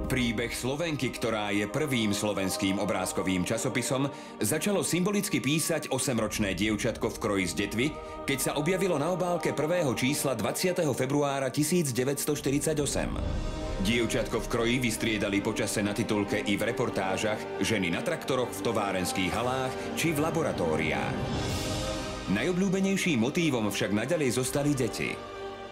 Príbeh Slovenky, ktorá je prvým slovenským obrázkovým časopisom, začalo symbolicky písať 8-ročné dievčatko v kroji z detvy, keď sa objavilo na obálke prvého čísla 20. februára 1948. Dievčatko v kroji vystriedali počase na titulke i v reportážach, ženy na traktoroch, v továrenských halách či v laboratóriách. Najobľúbenejším motívom však naďalej zostali deti.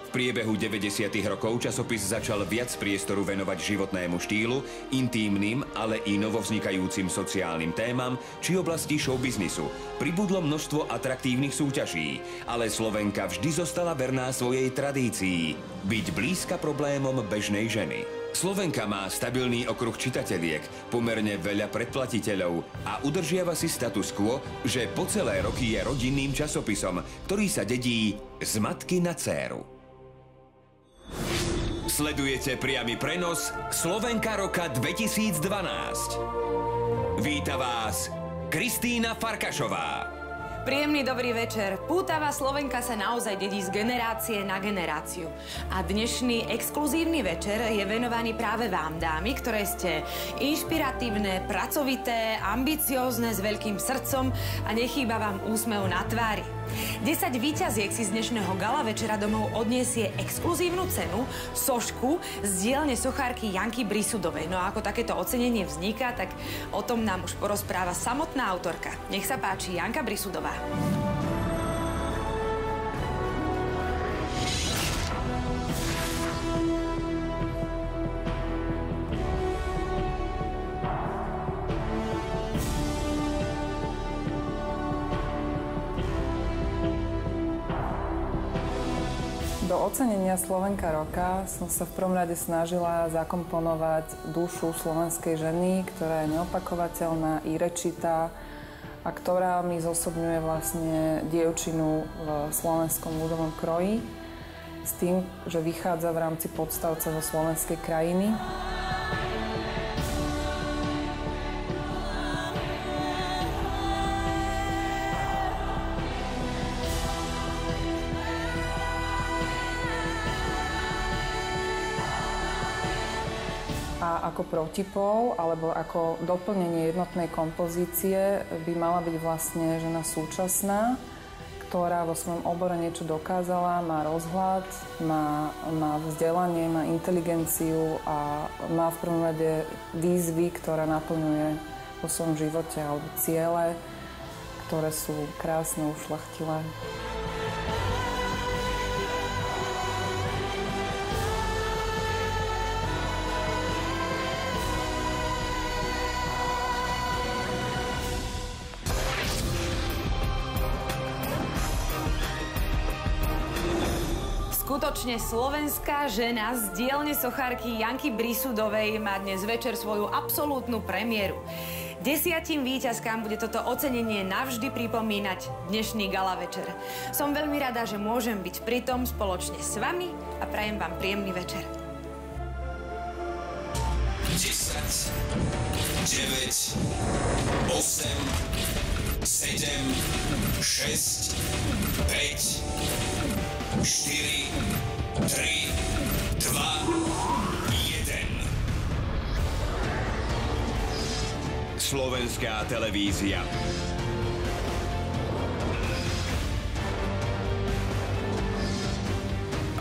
V priebehu 90. rokov časopis začal viac priestoru venovať životnému štýlu, intímnym, ale i novovznikajúcim sociálnym témam či oblasti showbiznisu. Pribudlo množstvo atraktívnych súťaží, ale Slovenka vždy zostala verná svojej tradícii – byť blízka problémom bežnej ženy. Slovenka má stabilný okruh čitateliek, pomerne veľa predplatiteľov a udržiava si status quo, že po celé roky je rodinným časopisom, ktorý sa dedí z matky na dcéru. Sledujete priamy prenos Slovenka roka 2012. Víta vás Kristína Farkašová. Príjemný dobrý večer. Pútava Slovenka sa naozaj dedí z generácie na generáciu. A dnešný exkluzívny večer je venovaný práve vám, dámy, ktoré ste inšpiratívne, pracovité, ambiciózne, s veľkým srdcom a nechýba vám úsmev na tvári. 10 víťaziek si z dnešného gala večera domov odniesie exkluzívnu cenu, sošku z dielne sochárky Janky Brisudovej. No a ako takéto ocenenie vzniká, tak o tom nám už porozpráva samotná autorka. Nech sa páči, Janka Brisudová. Do ocenenia Slovenka roka som sa v prvom rade snažila zakomponovať dušu slovenskej ženy, ktorá je neopakovateľná, irečitá a ktorá mi zosobňuje vlastne dievčinu v slovenskom ľudovom kroji s tým, že vychádza v rámci podstavca zo slovenskej krajiny. A ako protipol, alebo ako doplnenie jednotnej kompozície by mala byť vlastne žena súčasná, ktorá vo svojom obore niečo dokázala, má rozhľad, má vzdelanie, má inteligenciu a má v prvom rade výzvy, ktoré naplňuje vo svojom živote, alebo ciele, ktoré sú krásne, ušľachtilé. Skutočne slovenská žena z dielne sochárky Janky Brisudovej má dnes večer svoju absolútnu premiéru. 10 víťazkám bude toto ocenenie navždy pripomínať dnešný gala večer. Som veľmi rada, že môžem byť pritom spoločne s vami a prajem vám príjemný večer. 10, 9, 8, 7, 6, 5, 4, 3, 2, 1. Slovenská televízia.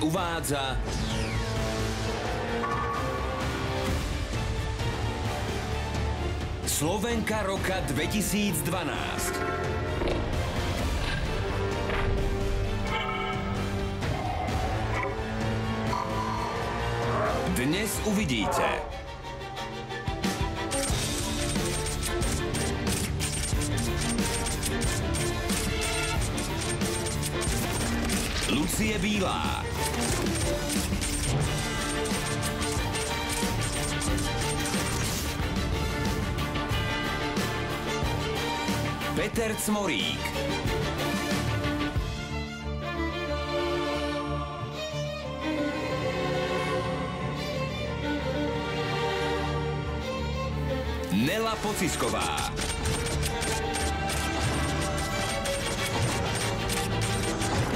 Uvádza Slovenka roka 2012. Dnes uvidíte Lucie Bílá, Peter Cmorík, Nela Pocisková,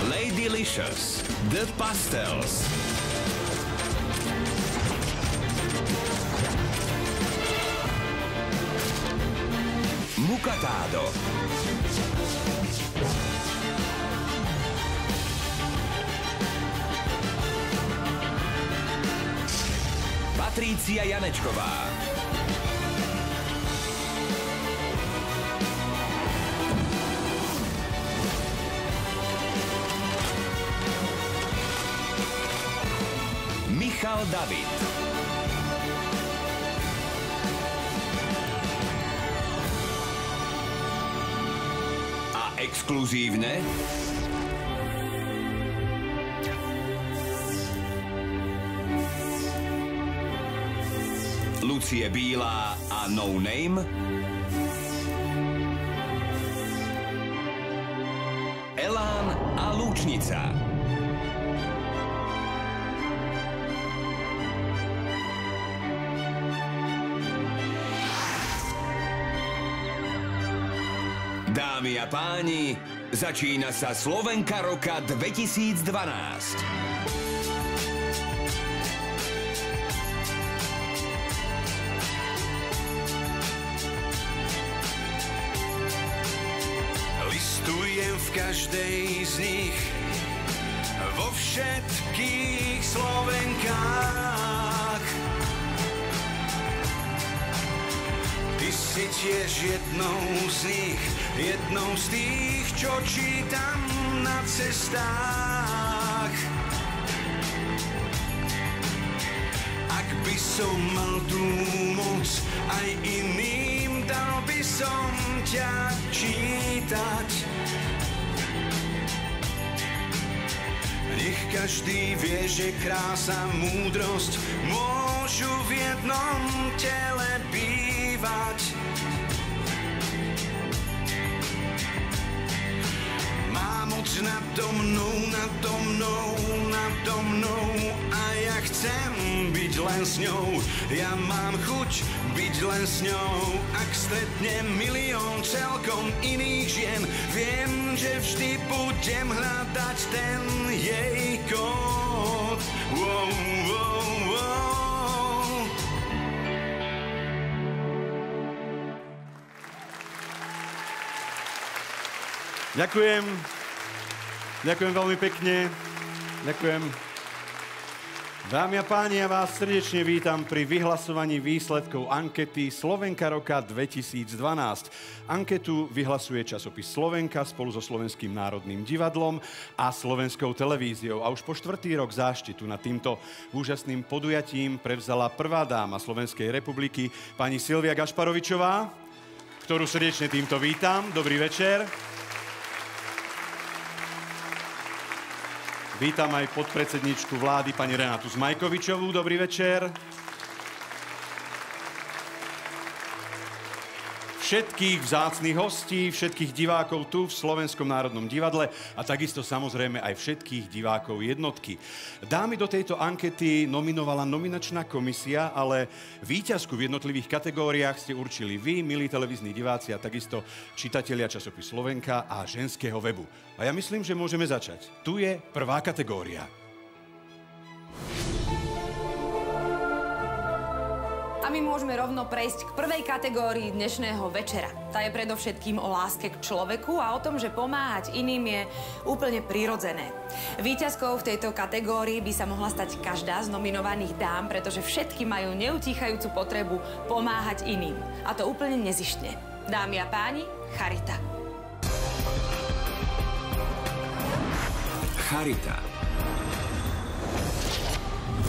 Ladylicious, The Pastels, Bucatado. Patrícia Janečková. Michal David. A exkluzívne Lucie Bílá a No Name, Elán a Lúčnica. Dámy a páni, začína sa Slovenka roka 2012. Listujem v každej z nich, vo všetkých Slovenkách. Ty si tiež jednou z nich, jednou z tých, čo čítam na cestách. Ak by som mal tú moc, aj iným dal by som ťa čítať. Nech každý vie, že krása, múdrosť môžu v jednom tele bývať. Má moc nado mnou, nado mnou, nado mnou a ja chcem byť len s ňou. Ja mám chuť byť len s ňou. Ak stretnem milión celkom iných žien, viem, že vždy budem hľadať ten jej kód. Wow, wow, wow. Ďakujem. Ďakujem veľmi pekne. Ďakujem. Dámy a páni, ja vás srdečne vítam pri vyhlasovaní výsledkov ankety Slovenka roka 2012. Anketu vyhlasuje časopis Slovenka spolu so Slovenským národným divadlom a Slovenskou televíziou. A už po 4. rok záštitu nad týmto úžasným podujatím prevzala prvá dáma Slovenskej republiky, pani Silvia Gašparovičová, ktorú srdečne týmto vítam. Dobrý večer. Vítam aj podpredsedničku vlády, pani Renátu Zmajkovičovú. Dobrý večer. Všetkých vzácnych hostí, všetkých divákov tu v Slovenskom národnom divadle a takisto samozrejme aj všetkých divákov jednotky. Dámy do tejto ankety nominovala nominačná komisia, ale víťazku v jednotlivých kategóriách ste určili vy, milí televízni diváci a takisto čitatelia časopis Slovenka a ženského webu. A ja myslím, že môžeme začať. Tu je prvá kategória. A my môžeme rovno prejsť k prvej kategórii dnešného večera. Tá je predovšetkým o láske k človeku a o tom, že pomáhať iným je úplne prirodzené. Víťazkou v tejto kategórii by sa mohla stať každá z nominovaných dám, pretože všetky majú neutíchajúcu potrebu pomáhať iným. A to úplne nezištne. Dámy a páni, charita. Charita.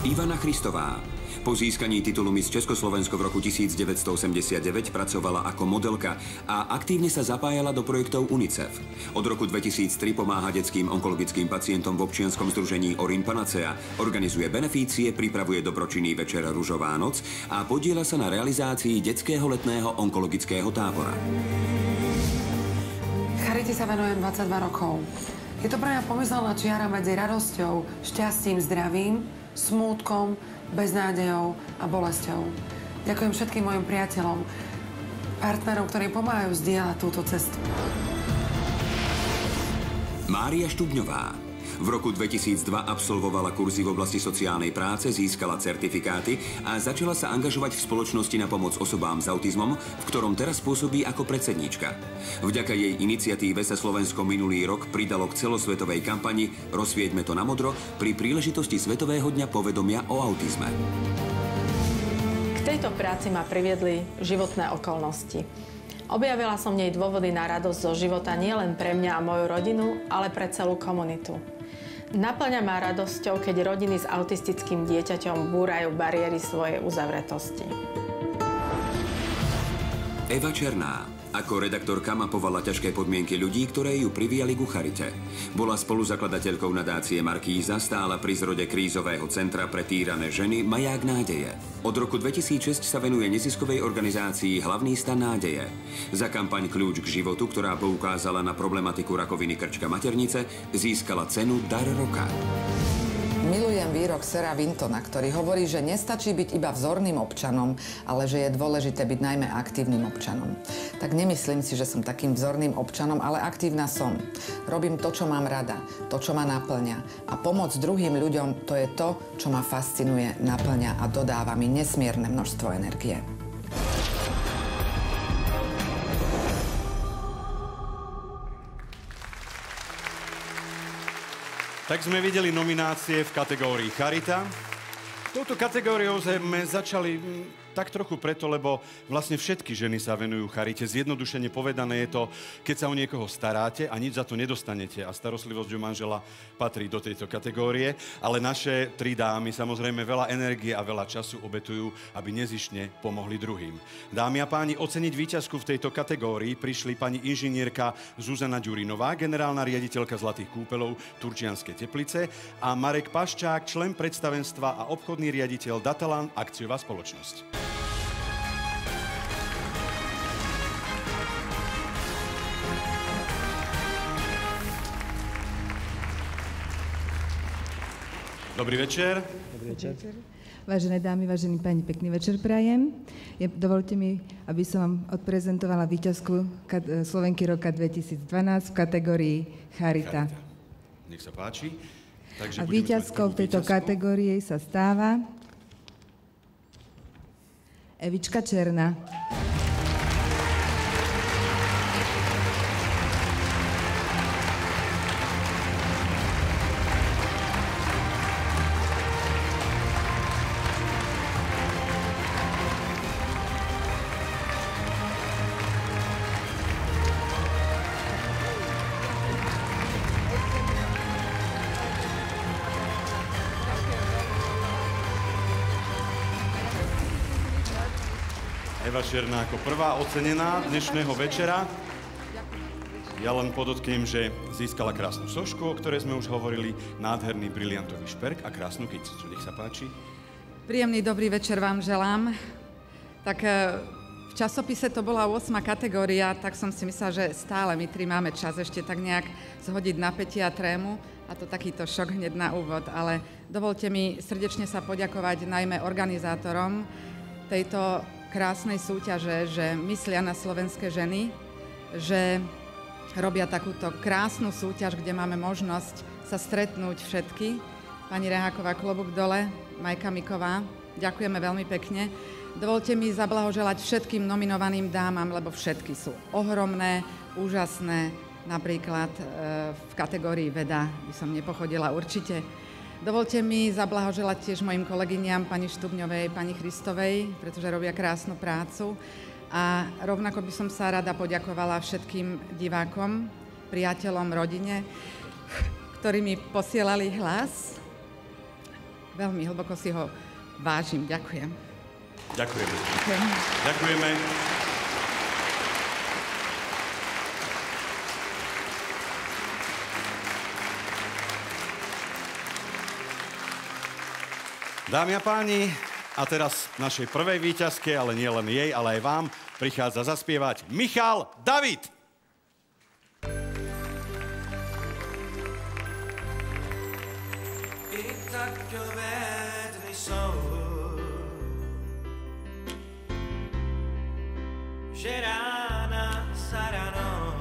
Ivana Christová. Po získaní titulu Miss Československo v roku 1989 pracovala ako modelka a aktívne sa zapájala do projektov UNICEF. Od roku 2003 pomáha detským onkologickým pacientom v občianskom združení Orin Panacea, organizuje benefície, pripravuje dobročinný večer Ružová noc a podieľa sa na realizácii detského letného onkologického tábora. Charite sa venujem 22 rokov. Je to pre mňa pomyselná čiara medzi radosťou, šťastím, zdravím, smútkom, beznádejou a bolesťou. Ďakujem všetkým mojim priateľom, partnerom, ktorí pomáhajú zdieľať túto cestu. Mária Štubňová. V roku 2002 absolvovala kurzy v oblasti sociálnej práce, získala certifikáty a začala sa angažovať v spoločnosti na pomoc osobám s autizmom, v ktorom teraz pôsobí ako predsedníčka. Vďaka jej iniciatíve sa Slovensko minulý rok pridalo k celosvetovej kampani Rozsvieťme to na modro pri príležitosti Svetového dňa povedomia o autizme. K tejto práci ma priviedli životné okolnosti. Objavila som v nej dôvody na radosť zo života nielen pre mňa a moju rodinu, ale pre celú komunitu. Naplňa ma radosťou, keď rodiny s autistickým dieťaťom búrajú bariéry svojej uzavretosti. Eva Černá. Ako redaktorka mapovala ťažké podmienky ľudí, ktoré ju priviali ku charite. Bola spoluzakladateľkou nadácie Markíza, stála pri zrode krízového centra pre týrané ženy Maják nádeje. Od roku 2006 sa venuje neziskovej organizácii Hlavný stan nádeje. Za kampaň Kľúč k životu, ktorá poukázala na problematiku rakoviny krčka maternice, získala cenu Dar roka. Milujem výrok Sera Wintona, ktorý hovorí, že nestačí byť iba vzorným občanom, ale že je dôležité byť najmä aktívnym občanom. Tak nemyslím si, že som takým vzorným občanom, ale aktívna som. Robím to, čo mám rada, to, čo ma naplňa. A pomoc druhým ľuďom, to je to, čo ma fascinuje, naplňa a dodáva mi nesmierne množstvo energie. Tak sme videli nominácie v kategórii Charita. Touto kategóriou sme začali tak trochu preto, lebo vlastne všetky ženy sa venujú charite. Zjednodušene povedané je to, keď sa o niekoho staráte a nič za to nedostanete. A starostlivosť o manžela patrí do tejto kategórie. Ale naše tri dámy samozrejme veľa energie a veľa času obetujú, aby nezištne pomohli druhým. Dámy a páni, oceniť víťazku v tejto kategórii prišli pani inžinierka Zuzana Ďurinová, generálna riaditeľka Zlatých kúpeľov Turčianske Teplice a Marek Paščák, člen predstavenstva a obchodný riaditeľ Datalan, akciová spoločnosť. Dobrý večer. Dobrý večer. Vážené dámy, vážení páni, pekný večer prajem. Dovolte mi, aby som vám odprezentovala víťazku Slovenky roka 2012 v kategórii Charita. Nech sa páči. Takže a víťazkou v tejto kategórii sa stáva Evička Černá. Eva Černá ako prvá ocenená dnešného večera. Ja len podotknem, že získala krásnu sošku, o ktorej sme už hovorili, nádherný briliantový šperk a krásnu kyticu. Nech sa páči. Príjemný dobrý večer vám želám. Tak v časopise to bola 8. kategória, tak som si myslela, že stále my tri máme čas ešte tak nejak zhodiť napätie a trému. A to takýto šok hneď na úvod. Ale dovolte mi srdečne sa poďakovať najmä organizátorom tejto krásnej súťaže, že myslia na slovenské ženy, že robia takúto krásnu súťaž, kde máme možnosť sa stretnúť všetky. Pani Reháková, klobúk dole, Majka Miková, ďakujeme veľmi pekne. Dovolte mi zablahoželať všetkým nominovaným dámam, lebo všetky sú ohromné, úžasné, napríklad v kategórii veda by som nepochodila určite. Dovolte mi zablahoželať tiež mojim kolegyniam, pani Štubňovej, pani Christovej, pretože robia krásnu prácu. A rovnako by som sa rada poďakovala všetkým divákom, priateľom, rodine, ktorí mi posielali hlas. Veľmi hlboko si ho vážim. Ďakujem. Ďakujeme. Ďakujeme. Dámy a páni, a teraz našej prvej víťazke, ale nie len jej, ale aj vám, prichádza zaspievať Michal David. I takové dny jsou, že rána za ranou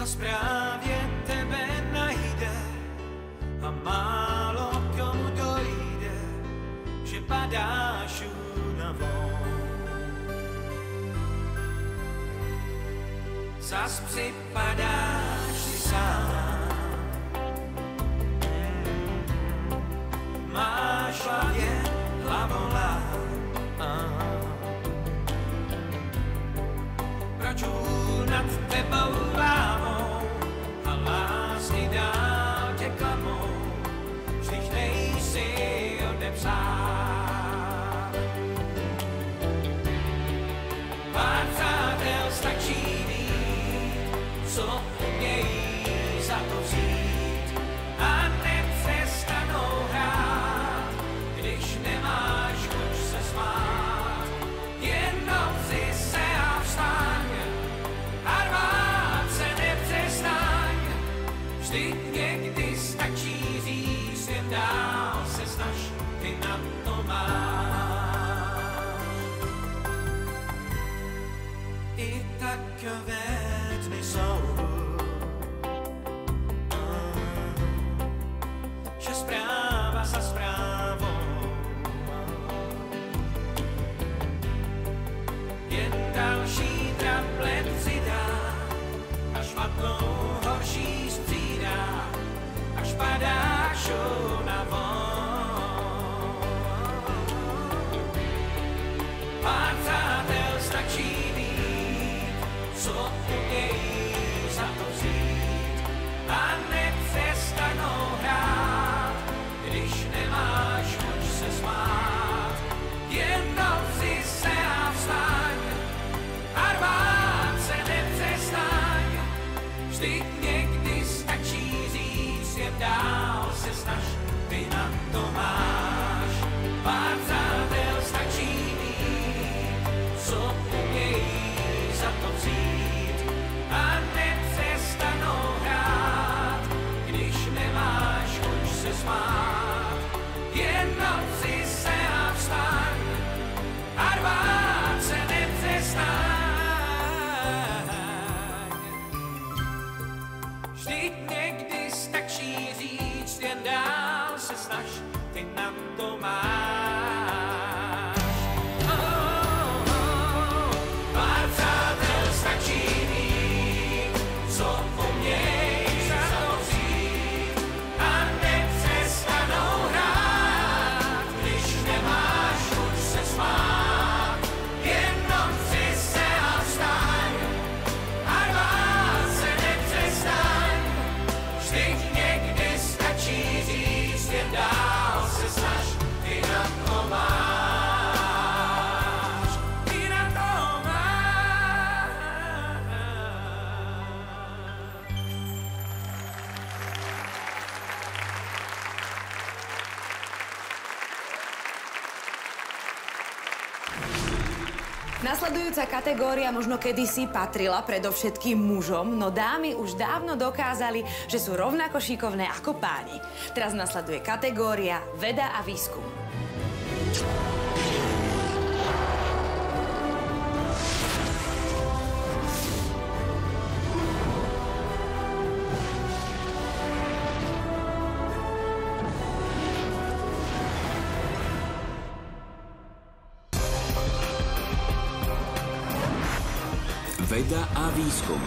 zas právě tebe najde a málo komu dojde, že padáš únavou. Zas připadáš si sám, máš v hlavě hlavolám. Praču nad tebou lámou a lásky dál tě klamou, vždyť nejsi odepsán. Pár přátel stačí mít, co umějí za to vzít a nepřestanou hrát, když nemáš chuť se smát. Jenom si se a vstaň, a rvát se nepřestaň, vždyť někdy stačí říct, jen dál se snaž, ty na to máš. I takové dny jsou, že zpráva za zprávou jen další traplet přidá, až špatnou horší střídá, až padáš únavou. Pár přátel stačí mít, co umějí za to vzít a nepřestanou hrát, když nemáš chuť se smát. Jenom si se a vstaň a rvát se nepřestaň, vždyť někdy stačí říct, jen dál se snaž, ty na to máš. Pár přátel stačí mít, co umějí za to vzít a nepřestanou hrát, když nemáš chuť se smát. Jenom si se a vstaň a rvát se nepřestaň, vždyť někdy stačí říct, jen dál se snaž, ty na to máš. Pár přátel stačí mít, co umějí za to vzít a nepřestanou hrát, když nemáš chuť se smát. Jenom si se a vstaň a rvát se nepřestaň, vždyť někdy stačí říct, jen dál se snaž, ty na to máš. Ty na to máš. Nasledujúca kategória možno kedysi patrila predovšetkým mužom, no dámy už dávno dokázali, že sú rovnako šikovné ako páni. Teraz nasleduje kategória veda a výskum. Veda a výskum.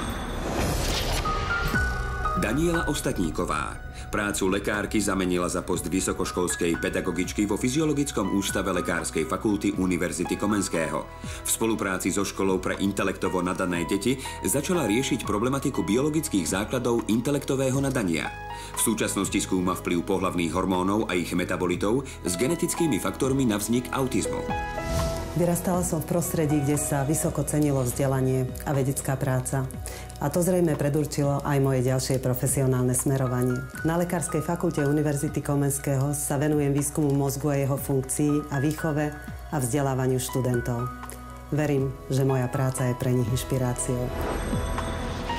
Daniela Ostatníková prácu lekárky zamenila za post vysokoškolskej pedagogičky vo Fyziologickom ústave Lekárskej fakulty Univerzity Komenského. V spolupráci so školou pre intelektovo nadané deti začala riešiť problematiku biologických základov intelektového nadania. V súčasnosti skúma vplyv pohlavných hormónov a ich metabolitov s genetickými faktormi na vznik autizmu. Vyrastala som v prostredí, kde sa vysoko cenilo vzdelanie a vedecká práca. A to zrejme predurčilo aj moje ďalšie profesionálne smerovanie. Na Lekárskej fakulte Univerzity Komenského sa venujem výskumu mozgu a jeho funkcií a výchove a vzdelávaniu študentov. Verím, že moja práca je pre nich inšpiráciou.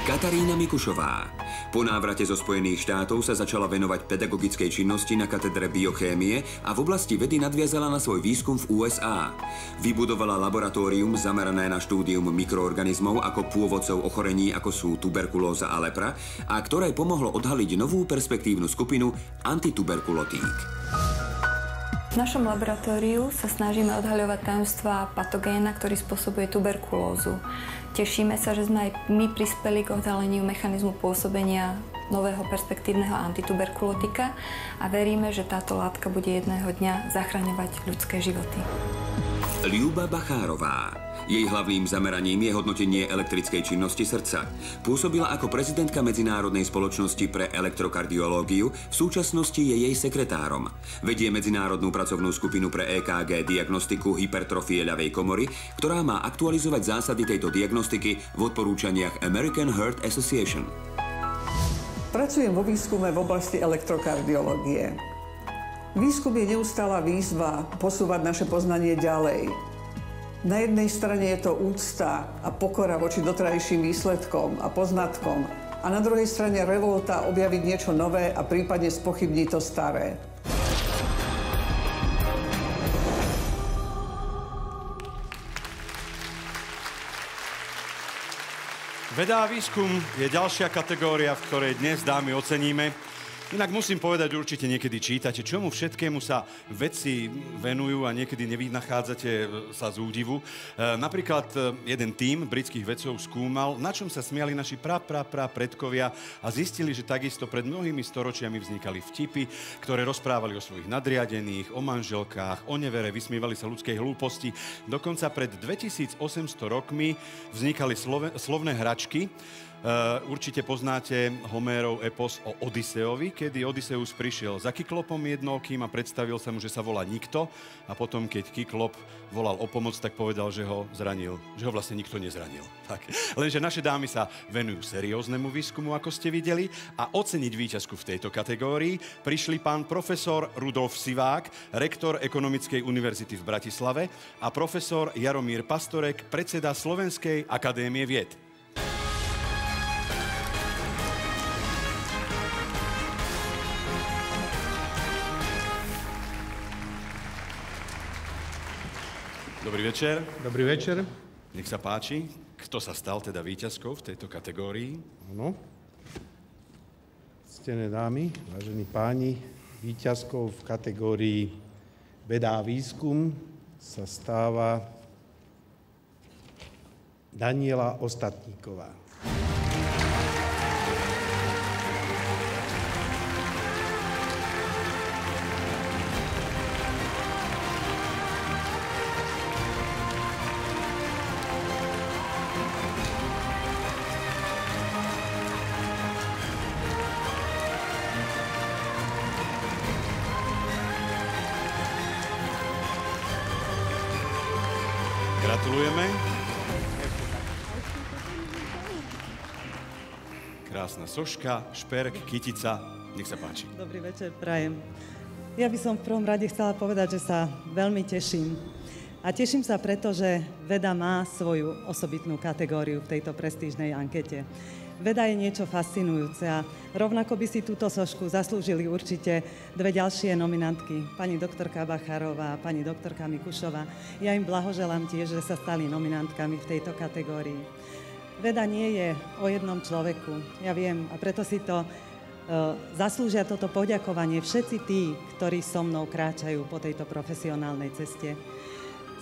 Katarína Mikušová Po návrate zo Spojených štátov sa začala venovať pedagogickej činnosti na katedre biochémie a v oblasti vedy nadviazala na svoj výskum v USA. Vybudovala laboratórium zamerané na štúdium mikroorganizmov ako pôvodcov ochorení ako sú tuberkulóza a lepra a ktoré pomohlo odhaliť novú perspektívnu skupinu antituberkulotík. V našom laboratóriu sa snažíme odhaľovať tajomstvá patogéna, ktorý spôsobuje tuberkulózu. Tešíme sa, že sme aj my prispeli k odhaleniu mechanizmu pôsobenia nového perspektívneho antituberkulotika a veríme, že táto látka bude jedného dňa zachraňovať ľudské životy. Ľuba Bachárová. Jej hlavným zameraním je hodnotenie elektrickej činnosti srdca. Pôsobila ako prezidentka Medzinárodnej spoločnosti pre elektrokardiológiu, v súčasnosti je jej sekretárom. Vedie medzinárodnú pracovnú skupinu pre EKG diagnostiku hypertrofie ľavej komory, ktorá má aktualizovať zásady tejto diagnostiky v odporúčaniach American Heart Association. Pracujem vo výskume v oblasti elektrokardiológie. Výskum je neustála výzva posúvať naše poznanie ďalej. Na jednej strane je to úcta a pokora voči doterajším výsledkom a poznatkom a na druhej strane revolta objaviť niečo nové a prípadne spochybniť to staré. Veda a výskum je ďalšia kategória, v ktorej dnes dámy oceníme. Inak musím povedať, určite niekedy čítate, čomu všetkému sa vedci venujú a niekedy nevynachádzate sa z údivu. Napríklad jeden tím britských vedcov skúmal, na čom sa smiali naši predkovia a zistili, že takisto pred mnohými storočiami vznikali vtipy, ktoré rozprávali o svojich nadriadených, o manželkách, o nevere, vysmievali sa ľudskej hlúposti. Dokonca pred 2800 rokmi vznikali slovné hračky. Určite poznáte Homérov epos o Odiseovi, kedy Odiseus prišiel za Kyklopom jednokým a predstavil sa mu, že sa volá Nikto a potom, keď Kyklop volal o pomoc, tak povedal, že ho zranil, že ho vlastne nikto nezranil. Tak. Lenže naše dámy sa venujú serióznemu výskumu, ako ste videli, a oceniť víťazku v tejto kategórii prišli pán profesor Rudolf Sivák, rektor Ekonomickej univerzity v Bratislave a profesor Jaromír Pastorek, predseda Slovenskej akadémie vied. Dobrý večer. Dobrý večer. Nech sa páči. Kto sa stal teda víťazkou v tejto kategórii? Áno. Ctené dámy, vážení páni, víťazkou v kategórii Veda a výskum sa stáva Daniela Ostatníková. Gratulujeme. Krásna soška, šperk, kytica. Nech sa páči. Dobrý večer, prajem. Ja by som v prvom rade chcela povedať, že sa veľmi teším. A teším sa preto, že veda má svoju osobitnú kategóriu v tejto prestížnej ankete. Veda je niečo fascinujúce a rovnako by si túto sošku zaslúžili určite dve ďalšie nominantky, pani doktorka Bachárová a pani doktorka Mikušová. Ja im blahoželám tiež, že sa stali nominantkami v tejto kategórii. Veda nie je o jednom človeku, ja viem, a preto si to zaslúžia toto poďakovanie všetci tí, ktorí so mnou kráčajú po tejto profesionálnej ceste.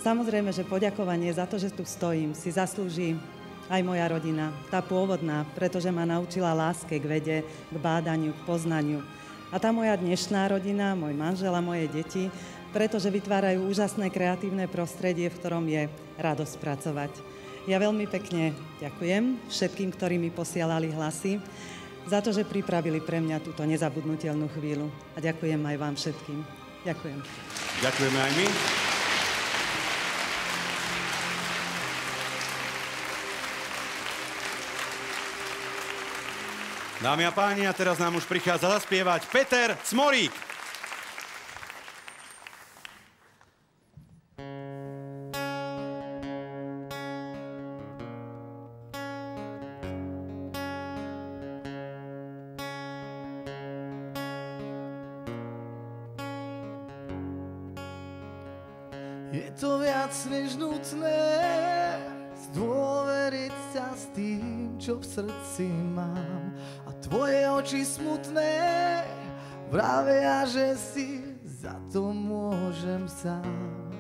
Samozrejme, že poďakovanie za to, že tu stojím, si zaslúži aj moja rodina, tá pôvodná, pretože ma naučila láske k vede, k bádaniu, k poznaniu. A tá moja dnešná rodina, môj manžel a moje deti, pretože vytvárajú úžasné kreatívne prostredie, v ktorom je radosť pracovať. Ja veľmi pekne ďakujem všetkým, ktorí mi posielali hlasy, za to, že pripravili pre mňa túto nezabudnutelnú chvíľu. A ďakujem aj vám všetkým. Ďakujem. Ďakujeme aj my. Dámy a páni, a teraz nám už prichádza zaspievať Peter Cmorík. Je to viac než nutné zdôveriť sa s tým, čo v srdci mám. A tvoje oči smutné vravia, že si za to môžem sám.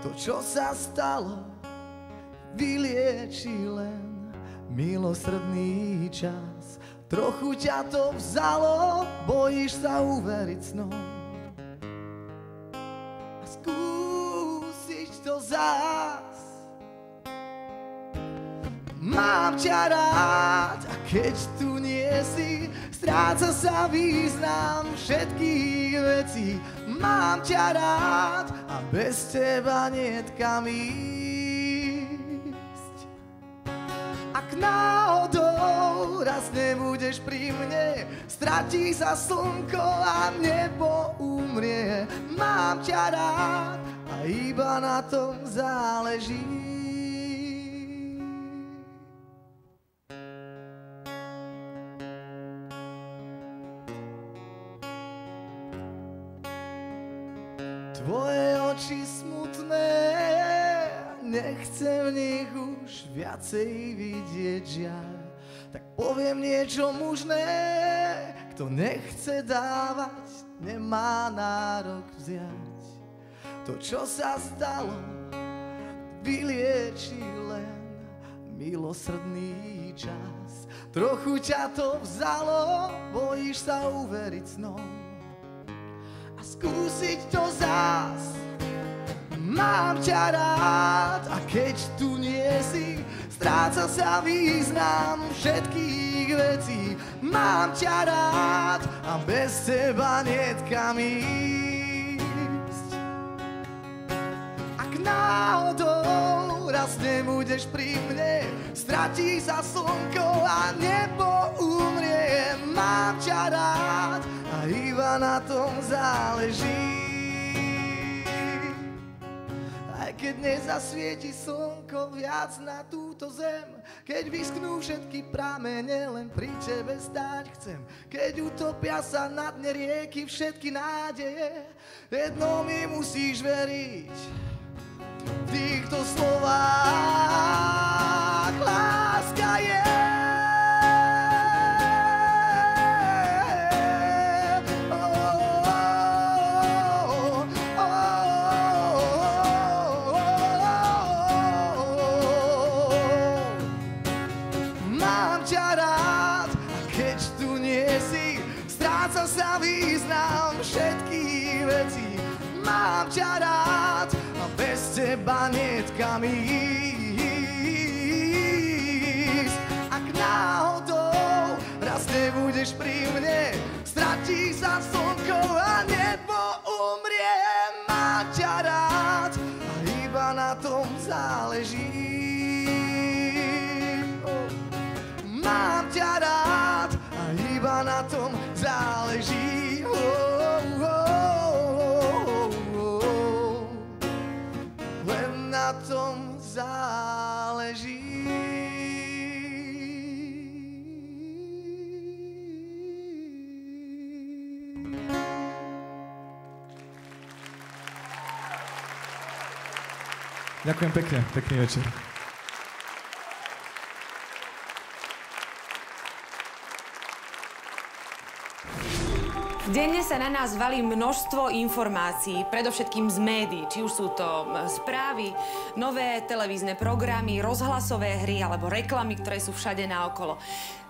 To, čo sa stalo, vylieči len milosrdný čas. Trochu ťa to vzalo, bojíš sa uveriť snom a skúsiť to zás. Mám ťa rád a keď tu nie si, stráca sa význam všetkých vecí. Mám ťa rád a bez teba niet kam ísť. Ak náhodou raz nebudeš pri mne, stratí sa slnko a nebo umrie. Mám ťa rád a iba na tom záleží. Tvoje oči smutné, nechcem v nich už viacej vidieť žiaľ. Tak poviem niečo mužné, kto nechce dávať, nemá nárok vziať. To, čo sa stalo, vylieči len milosrdný čas. Trochu ťa to vzalo, bojíš sa uveriť snom a skúsiť to zás. Mám ťa rád a keď tu nie si, stráca sa význam všetkých vecí. Mám ťa rád a bez teba niet kam ísť. Ak náhodou raz nebudeš pri mne, stratí sa slnko a nebo umrie. Mám ťa rád a iba na tom záleží. Aj keď nezasvieti slnko viac na túto zem, keď vyschnú všetky pramene, len pri tebe stáť chcem. Keď utopia sa na dne rieky všetky nádeje, jedno mi musíš veriť v týchto slovách. Láska je sa význam všetkých vecí. Mám ťa rád a bez teba niet kam ísť. Ak náhodou raz nebudeš pri mne, stratí sa slnko a nebo umrie. Mám ťa rád a iba na tom záleží. Mám ťa rád a iba na tom záleží. Len na tom záleží. Ďakujem pekne, pekný večer. Denne sa na nás valí množstvo informácií, predovšetkým z médií, či už sú to správy, nové televízne programy, rozhlasové hry alebo reklamy, ktoré sú všade naokolo.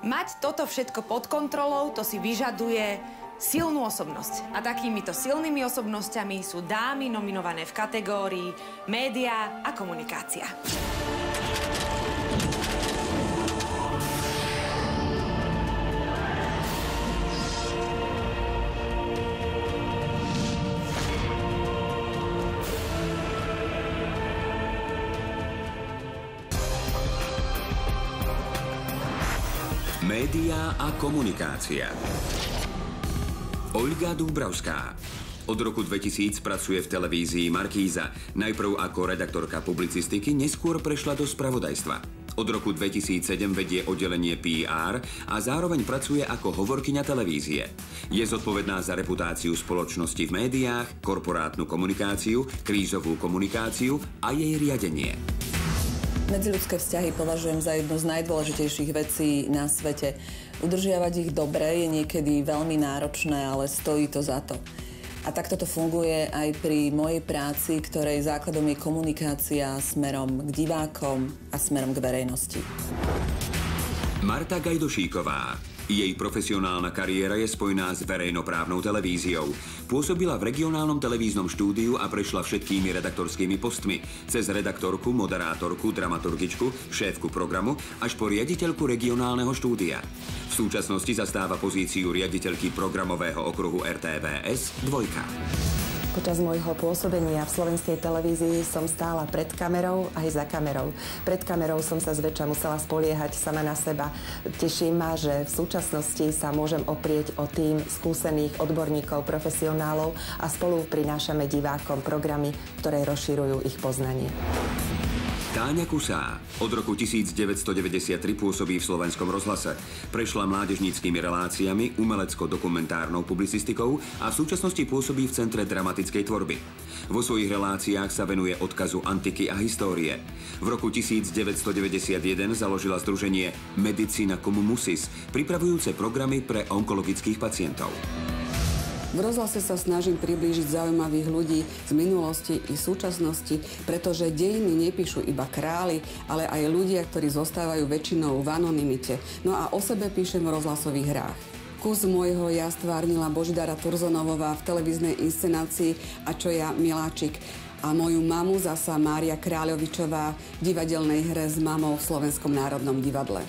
Mať toto všetko pod kontrolou, to si vyžaduje silnú osobnosť. A takýmito silnými osobnosťami sú dámy nominované v kategórii média a komunikácia. Média a komunikácia. Olga Dúbravská. Od roku 2000 pracuje v televízii Markíza. Najprv ako redaktorka publicistiky, neskôr prešla do spravodajstva. Od roku 2007 vedie oddelenie PR a zároveň pracuje ako hovorkyňa televízie. Je zodpovedná za reputáciu spoločnosti v médiách, korporátnu komunikáciu, krízovú komunikáciu a jej riadenie. Medziľudské vzťahy považujem za jednu z najdôležitejších vecí na svete. Udržiavať ich dobre je niekedy veľmi náročné, ale stojí to za to. A takto to funguje aj pri mojej práci, ktorej základom je komunikácia smerom k divákom a smerom k verejnosti. Marta Gajdošíková. Jej profesionálna kariéra je spojená s verejnoprávnou televíziou. Pôsobila v regionálnom televíznom štúdiu a prešla všetkými redaktorskými postmi. Cez redaktorku, moderátorku, dramaturgičku, šéfku programu až po riaditeľku regionálneho štúdia. V súčasnosti zastáva pozíciu riaditeľky programového okruhu RTVS 2. Počas môjho pôsobenia v slovenskej televízii som stála pred kamerou aj za kamerou. Pred kamerou som sa zväčša musela spoliehať sama na seba. Teší ma, že v súčasnosti sa môžem oprieť o tím skúsených odborníkov, profesionálov a spolu prinášame divákom programy, ktoré rozširujú ich poznanie. Táňa Kusá. Od roku 1993 pôsobí v Slovenskom rozhlase. Prešla mládežníckymi reláciami, umelecko-dokumentárnou publicistikou a v súčasnosti pôsobí v Centre dramatickej tvorby. Vo svojich reláciách sa venuje odkazu antiky a histórie. V roku 1991 založila združenie Medicina cum musis, pripravujúce programy pre onkologických pacientov. V rozhlase sa snažím priblížiť zaujímavých ľudí z minulosti i súčasnosti, pretože dejiny nepíšu iba králi, ale aj ľudia, ktorí zostávajú väčšinou v anonymite. No a o sebe píšem v rozhlasových hrách. Kus môjho ja stvárnila Božidara Turzonovová v televíznej inscenácii A čo ja, miláčik. A moju mamu zasa Mária Kráľovičová v divadelnej hre s mamou v Slovenskom národnom divadle.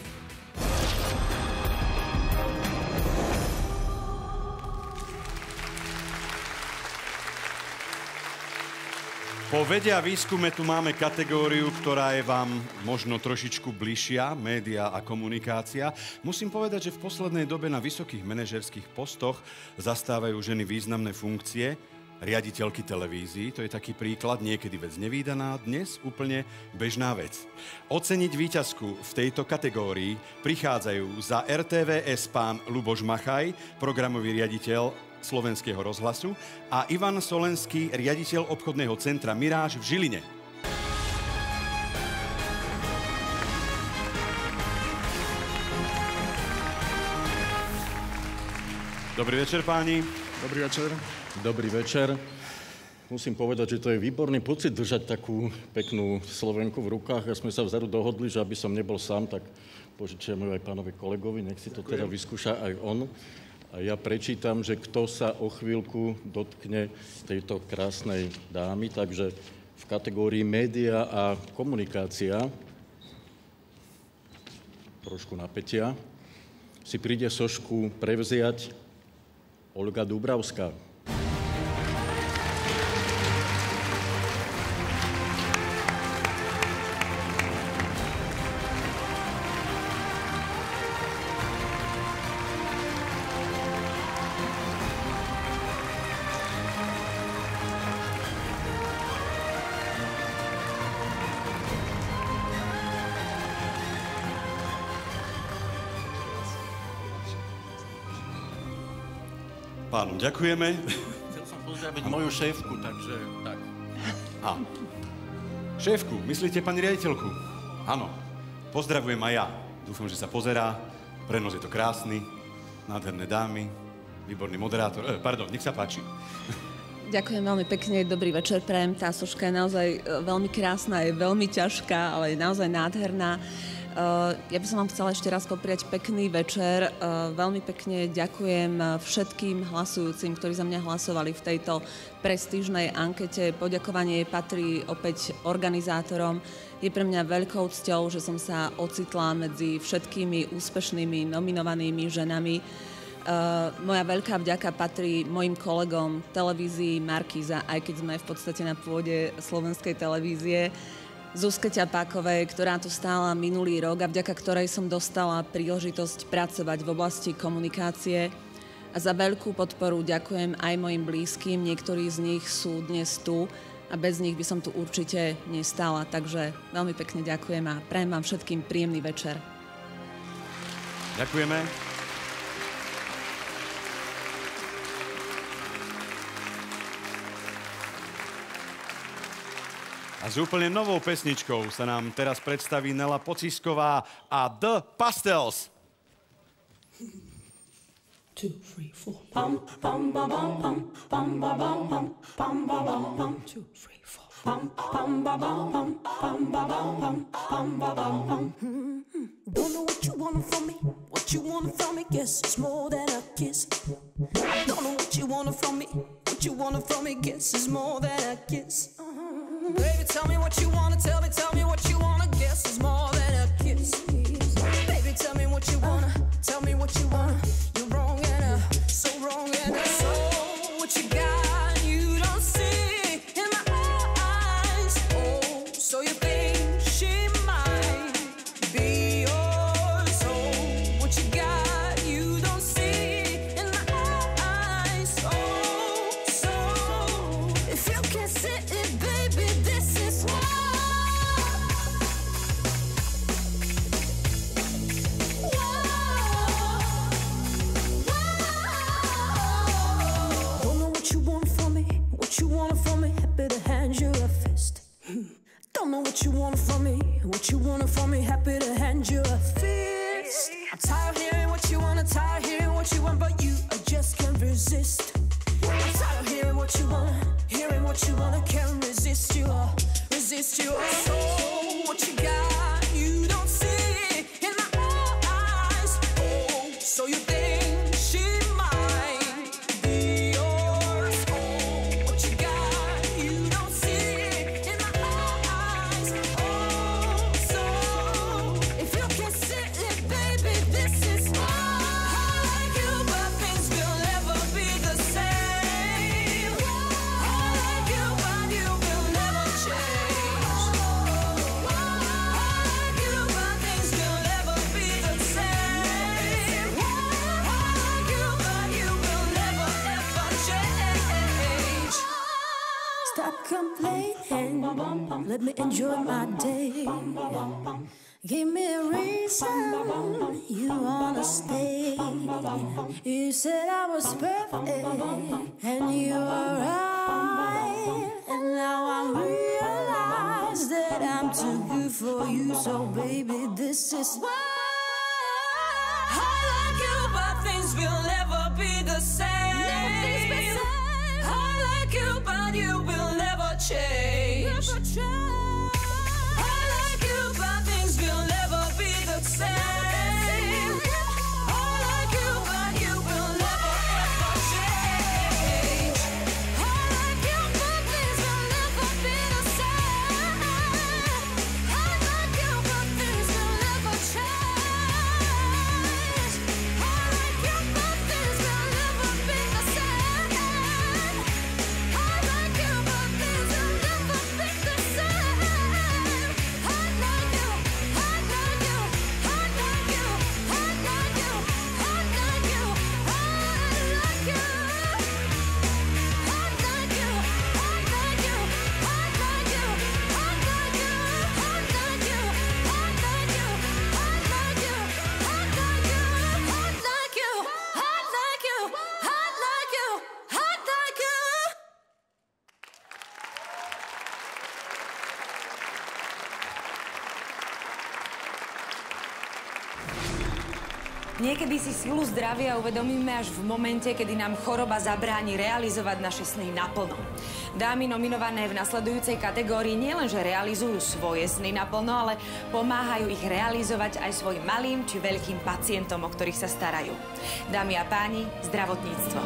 Po vede a výskume tu máme kategóriu, ktorá je vám možno trošičku bližšia, média a komunikácia. Musím povedať, že v poslednej dobe na vysokých manažerských postoch zastávajú ženy významné funkcie, riaditeľky televízií, to je taký príklad, niekedy vec nevídaná, dnes úplne bežná vec. Oceniť víťazku v tejto kategórii prichádzajú za RTVS pán Ľuboš Machaj, programový riaditeľ Slovenského rozhlasu a Ivan Solenský, riaditeľ obchodného centra Miráž v Žiline. Dobrý večer, páni. Dobrý večer. Dobrý večer. Musím povedať, že to je výborný pocit držať takú peknú Slovenku v rukách. A sme sa vzadu dohodli, že aby som nebol sám, tak požičiam ju aj pánovi kolegovi, nech si to teda vyskúša aj on. A ja prečítam, že kto sa o chvíľku dotkne tejto krásnej dámy, takže v kategórii média a komunikácia, trošku napätia, si príde sošku prevziať Olga Dúbravská. Pánom ďakujeme. Chcel som pozdraviť moju šéfku, takže tak. A. Šéfku, myslíte pani riaditeľku? Áno. Pozdravujem aj ja. Dúfam, že sa pozerá. Prenos je to krásny. Nádherné dámy. Výborný moderátor. Nech sa páči. Ďakujem veľmi pekne, dobrý večer prajem. Tá soška je naozaj veľmi krásna, je veľmi ťažká, ale je naozaj nádherná. Ja by som vám chcela ešte raz popriať pekný večer. Veľmi pekne ďakujem všetkým hlasujúcim, ktorí za mňa hlasovali v tejto prestížnej ankete. Poďakovanie patrí opäť organizátorom. Je pre mňa veľkou cťou, že som sa ocitla medzi všetkými úspešnými nominovanými ženami. Moja veľká vďaka patrí mojim kolegom televízii Markíza, aj keď sme v podstate na pôde slovenskej televízie. Zuzke Ťapákovej, ktorá tu stála minulý rok a vďaka ktorej som dostala príležitosť pracovať v oblasti komunikácie. A za veľkú podporu ďakujem aj mojim blízkym, niektorí z nich sú dnes tu. a bez nich by som tu určite nestála. Takže veľmi pekne ďakujem a prajem vám všetkým príjemný večer. Ďakujeme. A s úplne novou pesničkou sa nám teraz predstaví Nela Pocisková a The Pastels. 2, 3, 4. Pam pam ba bam pam pam ba bam pam pam ba bam pam 2, 3, 4. Pam pam ba bam pam pam ba bam pam pam ba bam pam. Don't know what you want from me. What you want from me? Guess it's more than a kiss. Don't know what you want from me. What you want from me? Guess it's more than a kiss. Baby, tell me what you wanna. Tell me what you wanna. Guess it's more than a kiss. Baby, tell me what you wanna. Tell me what you wanna. You're wrong and so wrong and so what you got you don't see in my eyes. Oh, so you think she might be yours. Oh, what you got you don't see in my eyes. Oh, so if you can't see it, baby, this is why. Don't know what you want from me. What you want from me, happy to hand you a fist. I'm tired of hearing what you want, tired of hearing what you want, but you, I just can't resist. I'm tired of hearing what you want, I can't resist you, resist you. So what you got, you don't see in my eyes. Oh, so you think she might be yours. Oh, what you got, you don't see in my eyes. Oh, so if you can't see it, baby, this is why. I like you, but things will never be the same. I like you, but you will never change. I like you, but things will never be the same. I like you, but you will never ever change. Stop complaining, let me enjoy my day. Give me a reason you wanna stay. You said I was perfect, and you were right. And now I realize that I'm too good for you. So baby, this is why. I like you, but things will never be the same. I like you, but you will never change. I like you, but things will never be the same. I like you, but you will never ever change. I like you, but things will never be the same. I like you, but things will never change. I like you, but things will never be the same. I like you, but things will never be the same. I like you, I like you, I like you, I like you, I like you, I like you. I like you, I like you, I like you, I like you, I like you, I like you, I like you, I like you, I like you, I like you, I like you, I like you. Niekedy si silu zdravia uvedomíme až v momente, kedy nám choroba zabráni realizovať naše sny naplno. Dámy nominované v nasledujúcej kategórii nielenže realizujú svoje sny naplno, ale pomáhajú ich realizovať aj svojim malým či veľkým pacientom, o ktorých sa starajú. Dámy a páni, zdravotníctvo.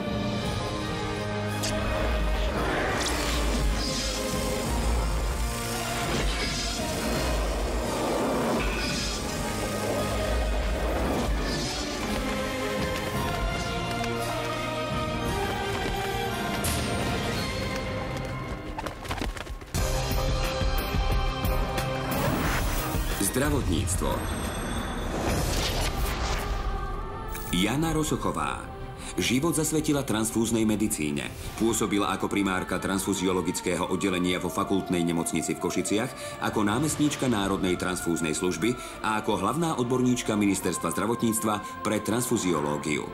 Zdravotníctvo. Jana Rosochová, Život zasvetila transfúznej medicíne. Pôsobila ako primárka transfuziologického oddelenia vo fakultnej nemocnici v Košiciach, ako námestníčka Národnej transfúznej služby a ako hlavná odborníčka Ministerstva zdravotníctva pre transfuziológiu.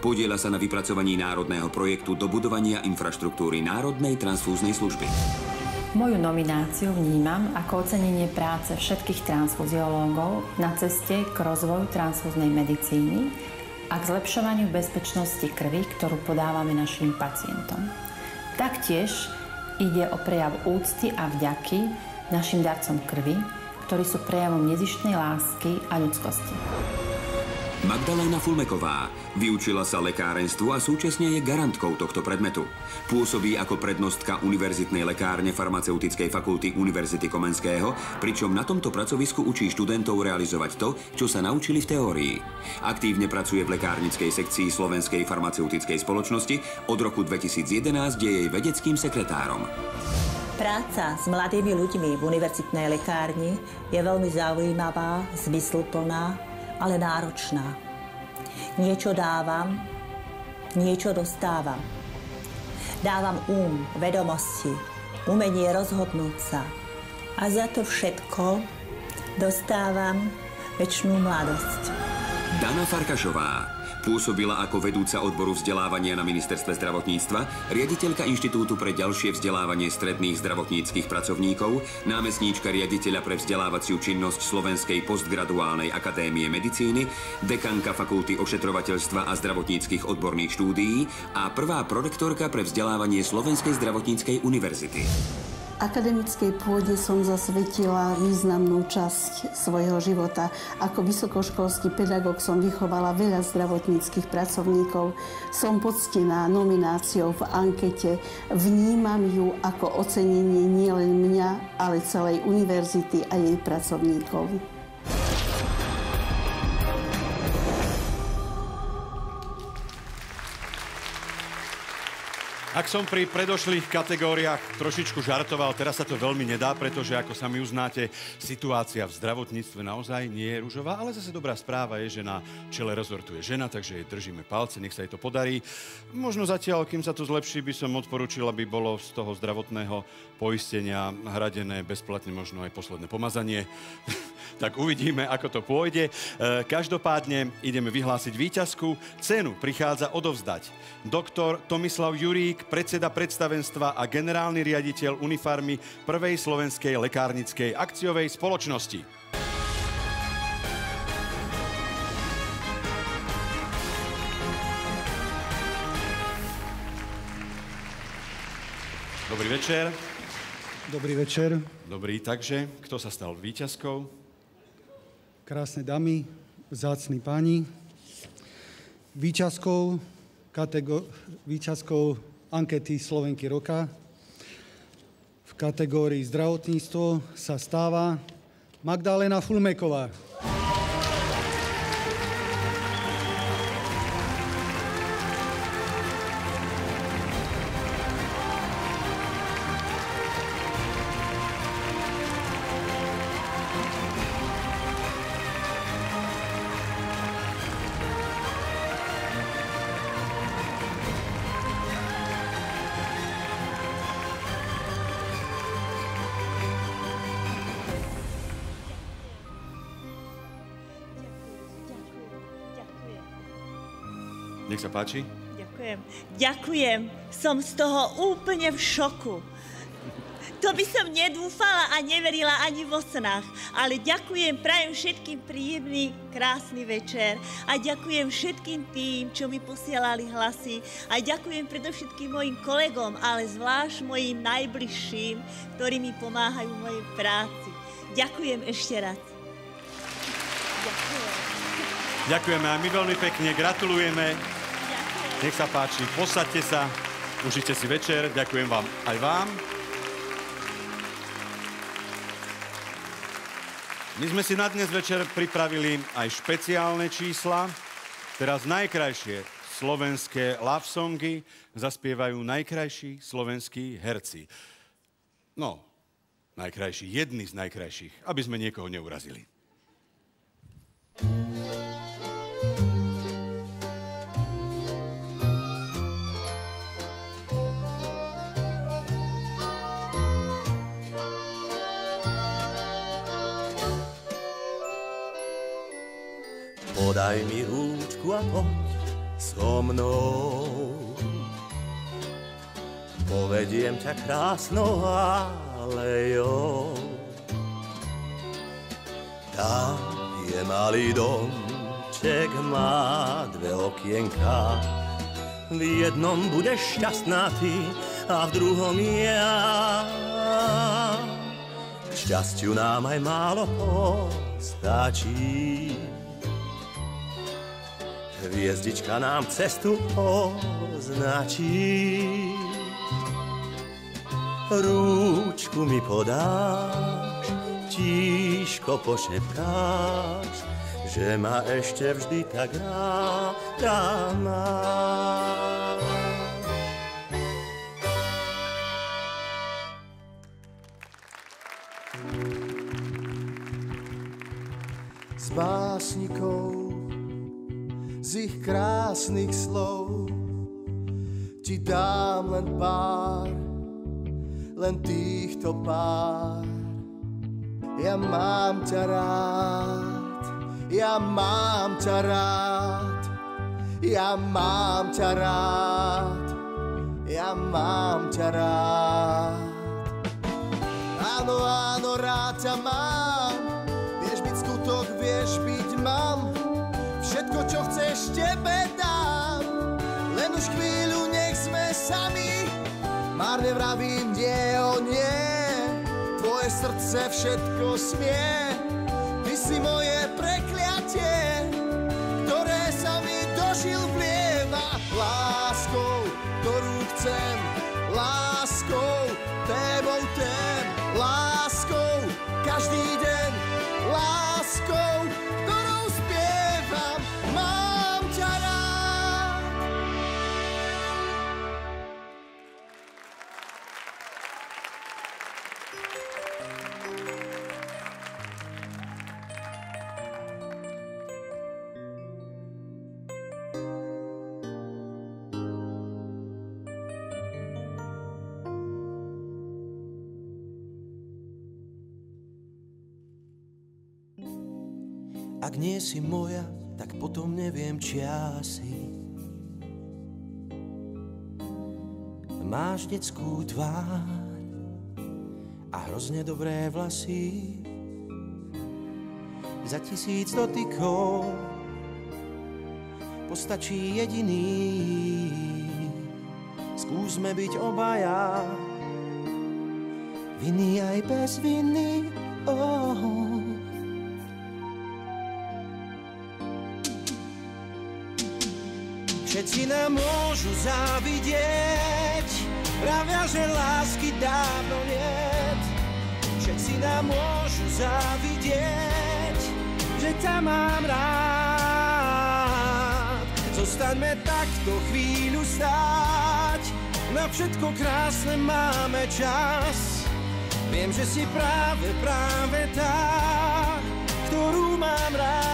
Podieľa sa na vypracovaní národného projektu dobudovania infraštruktúry Národnej transfúznej služby. Moju nomináciu vnímam ako ocenenie práce všetkých transfuziológov na ceste k rozvoju transfúznej medicíny a k zlepšovaniu bezpečnosti krvi, ktorú podávame našim pacientom. Taktiež ide o prejav úcty a vďaky našim darcom krvi, ktorí sú prejavom nezištnej lásky a ľudskosti. Magdaléna Fulmeková vyučila sa lekárenstvu a súčasne je garantkou tohto predmetu. Pôsobí ako prednostka Univerzitnej lekárne Farmaceutickej fakulty Univerzity Komenského, pričom na tomto pracovisku učí študentov realizovať to, čo sa naučili v teórii. Aktívne pracuje v lekárnickej sekcii Slovenskej farmaceutickej spoločnosti, od roku 2011 je jej vedeckým sekretárom. Práca s mladými ľuďmi v univerzitnej lekárni je veľmi zaujímavá, zmysluplná, ale náročná. Niečo dávam, niečo dostávam. Dávam vedomosti, umenie rozhodnúť sa. A za to všetko dostávam večnú mladosť. Dana Farkašová pôsobila ako vedúca odboru vzdelávania na Ministerstve zdravotníctva, riaditeľka Inštitútu pre ďalšie vzdelávanie stredných zdravotníckych pracovníkov, námestníčka riaditeľa pre vzdelávaciu činnosť Slovenskej postgraduálnej akadémie medicíny, dekanka Fakulty ošetrovateľstva a zdravotníckych odborných štúdií a prvá prorektorka pre vzdelávanie Slovenskej zdravotníckej univerzity. Akademickej pôde som zasvetila významnú časť svojho života. Ako vysokoškolský pedagóg som vychovala veľa zdravotníckych pracovníkov. Som poctená nomináciou v ankete. Vnímam ju ako ocenenie nielen mňa, ale celej univerzity a jej pracovníkov. Ak som pri predošlých kategóriách trošičku žartoval, teraz sa to veľmi nedá, pretože ako sami uznáte, situácia v zdravotníctve naozaj nie je ružová, ale zase dobrá správa je, že na čele rezortu je žena, takže jej držíme palce, nech sa jej to podarí. Možno zatiaľ, kým sa to zlepší, by som odporučil, aby bolo z toho zdravotného poistenia hradené bezplatne možno aj posledné pomazanie. Tak uvidíme, ako to pôjde. Každopádne ideme vyhlásiť víťazku. Cenu prichádza odovzdať doktor Tomislav Jurík, predseda predstavenstva a generálny riaditeľ Unifarmy prvej slovenskej lekárnickej akciovej spoločnosti. Dobrý večer. Dobrý večer. Dobrý, takže kto sa stal víťazkou? Krásne dámy, vzácni páni. Víťazkou ankety Slovenky roka v kategórii zdravotníctvo sa stáva Magdaléna Fulmeková. Nech sa páči. Ďakujem. Ďakujem. Som z toho úplne v šoku. To by som nedúfala a neverila ani vo snách. Ale ďakujem, prajem všetkým príjemný, krásny večer. A ďakujem všetkým tým, čo mi posielali hlasy. A ďakujem predovšetkým mojim kolegom, ale zvlášť mojim najbližším, ktorí mi pomáhajú v mojej práci. Ďakujem ešte raz. Ďakujeme a my veľmi pekne gratulujeme. Nech sa páči, posaďte sa, užite si večer. Ďakujem vám aj vám. My sme si na dnes večer pripravili aj špeciálne čísla. Teraz najkrajšie slovenské love songy zaspievajú najkrajší slovenskí herci. No, najkrajší, jedni z najkrajších, aby sme niekoho neurazili. podaj mi rúčku a poď so mnou. Povediem ťa krásnou alejou. Tam je malý domček, má dve okienka. V jednom budeš šťastná ty a v druhom ja. K šťastiu nám aj málo postačí. Hviezdička nám cestu označí. Rúčku mi podáš, tížko pošepkáš, že ma ešte vždy tak ráda máš. S básnikov, z ich krásnych slov ti dám len pár, len týchto pár. Ja mám ťa rád, ja mám ťa rád, ja mám ťa rád, ja mám ťa rád. Áno, áno, rád ťa mám, vieš byť skutok, vieš byť mám, všetko, čo chceš, tebe dám, len už chvíľu nech sme sami. Márne vravím nie, o nie, tvoje srdce všetko smie. Ty si moje prekliatie, ktoré sa mi do žil vlieva. Láskou, ktorú chcem, láskou, tebou tém, láskou, každý deň, láskou, ktorou spievam, mám ťa rád. Ak nie si moja, tak potom neviem, či asi. Máš detskú tvár a hrozne dobré vlasy. Za 1000 dotykov postačí jediný. Skúsme byť obaja, viny aj bez viny. Všetci nám môžu závidieť, pravia, že lásky dávno niet. Všetci nám môžu závidieť, že ťa mám rád. Zostaňme takto chvíľu stáť, na všetko krásne máme čas. Viem, že si práve tá, ktorú mám rád.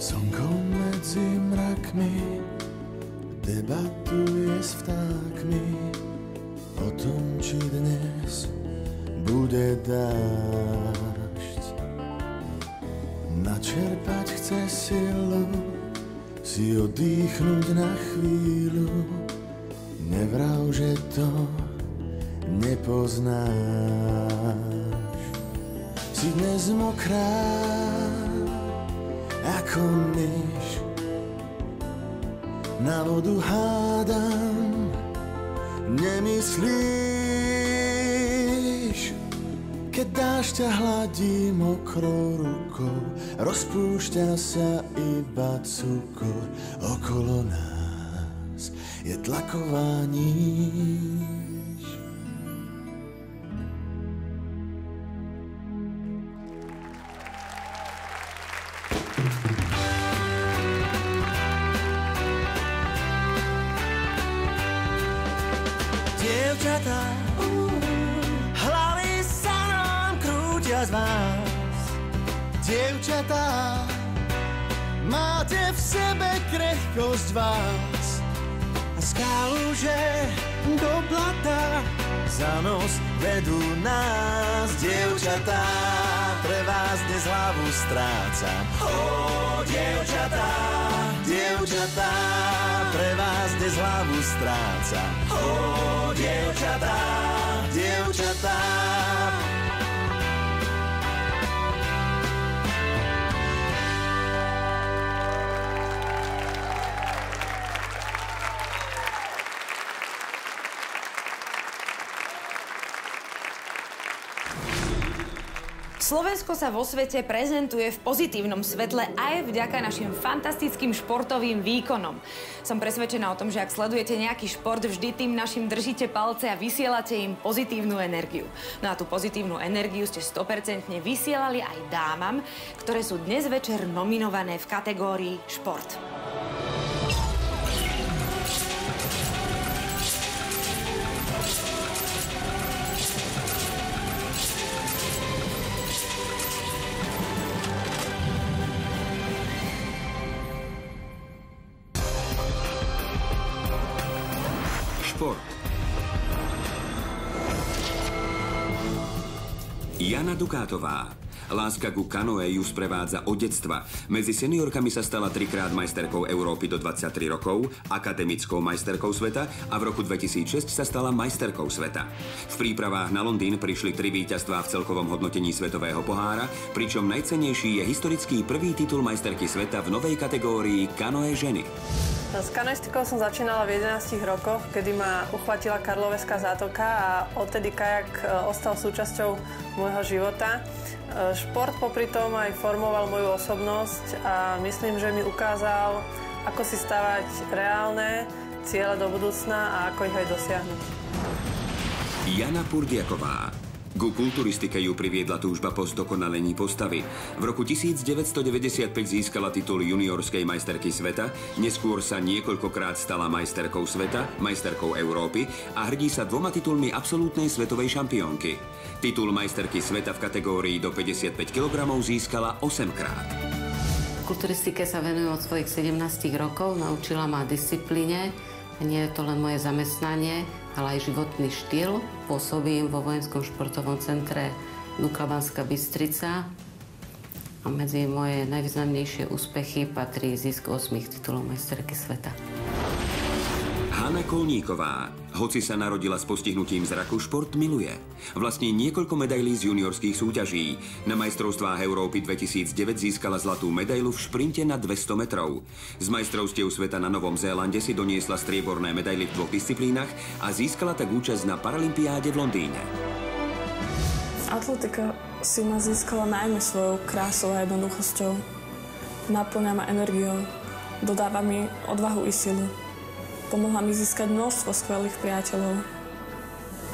Slnko medzi mrakmi debatuje s vtákmi o tom, či dnes bude dážď. Načerpať chce silu, si oddychnúť na chvíľu. Nevrav, že to nepoznáš. Si dnes mokrá ako myš, na vodu hádam, nemyslíš. Keď dáš ťa hladí mokrou rukou, rozpúšťa sa iba cukor. Okolo nás je tlaková níž. Dievčatá, hlavy sa nám krútia, Každá z vás, dievčatá, máte v sebe krehkosť vás a skálu, že do blata za nos vedú nás. Dievčatá, pre vás dnes hlavu strácam. Dievčatá, dievčatá, pre vás dnes hlavu strácam. Dievčatá, dievčatá. Slovensko sa vo svete prezentuje v pozitívnom svetle aj vďaka našim fantastickým športovým výkonom. Som presvedčená o tom, že ak sledujete nejaký šport, vždy tým našim držíte palce a vysielate im pozitívnu energiu. No a tú pozitívnu energiu ste 100% vysielali aj dámam, ktoré sú dnes večer nominované v kategórii šport. Šport. Jana Dukátová. Láska ku kanoe ju sprevádza od detstva. Medzi seniorkami sa stala 3-krát majsterkou Európy do 23 rokov, akademickou majsterkou sveta a v roku 2006 sa stala majsterkou sveta. V prípravách na Londýn prišli 3 víťazstvá v celkovom hodnotení svetového pohára, pričom najcennejší je historický prvý titul majsterky sveta v novej kategórii kanoe ženy. S kanoistikou som začínala v 11 rokoch, kedy ma uchvatila Karloveská zátoka a odtedy kajak ostal súčasťou môjho života. Šport popri tom aj formoval moju osobnosť a myslím, že mi ukázal, ako si stavať reálne ciele do budúcna a ako ich aj dosiahnuť. Jana Purdiaková. Ku kulturistike ju priviedla túžba po zdokonalení postavy. V roku 1995 získala titul juniorskej majsterky sveta, neskôr sa niekoľkokrát stala majsterkou sveta, majsterkou Európy a hrdí sa 2 titulmi absolútnej svetovej šampiónky. Titul majsterky sveta v kategórii do 55 kg získala 8-krát. Kulturistike sa venujem od svojich 17 rokov, naučila ma disciplíne. Nie je to len moje zamestnanie, ale aj životný štýl. Pôsobím vo Vojenskom športovom centre Dukla Banská Bystrica a medzi moje najvýznamnejšie úspechy patrí zisk 8 titulov majsterky sveta. Hanna Kolníková. Hoci sa narodila s postihnutím zraku, šport miluje. Vlastní niekoľko medailí z juniorských súťaží. Na majstrovstvách Európy 2009 získala zlatú medailu v šprinte na 200 metrov. Z majstrovstiev sveta na Novom Zélande si doniesla strieborné medaily v 2 disciplínach a získala tak účasť na Paralympiáde v Londýne. Atletika si ma získala najmä svojou krásou a jednoduchosťou. Naplňa ma energiou, dodáva mi odvahu i silu. Pomohla mi získať množstvo skvelých priateľov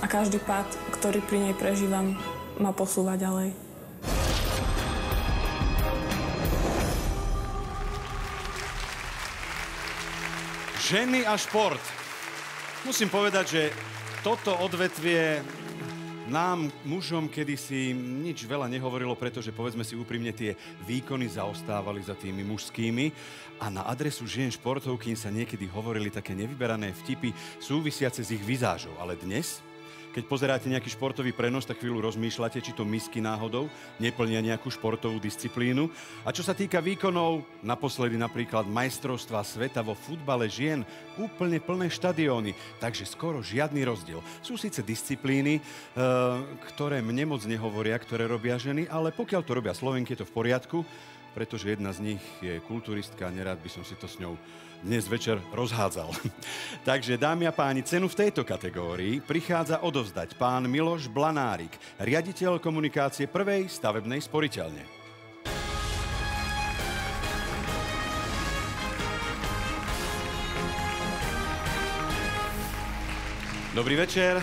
a každý pád, ktorý pri nej prežívam, ma posúva ďalej. Ženy a šport. Musím povedať, že toto odvetvie nám, mužom, kedysi nič veľa nehovorilo, pretože, povedzme si úprimne, tie výkony zaostávali za tými mužskými a na adresu žien športovkýň sa niekedy hovorili také nevyberané vtipy súvisiace s ich vizážou. Ale dnes, keď pozeráte nejaký športový prenos, tak chvíľu rozmýšľate, či to misky náhodou neplnia nejakú športovú disciplínu. A čo sa týka výkonov, naposledy napríklad majstrovstvá sveta vo futbale žien, úplne plné štadióny, takže skoro žiadny rozdiel. Sú síce disciplíny, ktoré mne moc nehovoria, ktoré robia ženy, ale pokiaľ to robia Slovenky, je to v poriadku, pretože jedna z nich je kulturistka a nerád by som si to s ňou dnes večer rozhádzal. Takže, dámy a páni, cenu v tejto kategórii prichádza odovzdať pán Miloš Blanárik, riaditeľ komunikácie prvej stavebnej sporiteľne. Dobrý večer,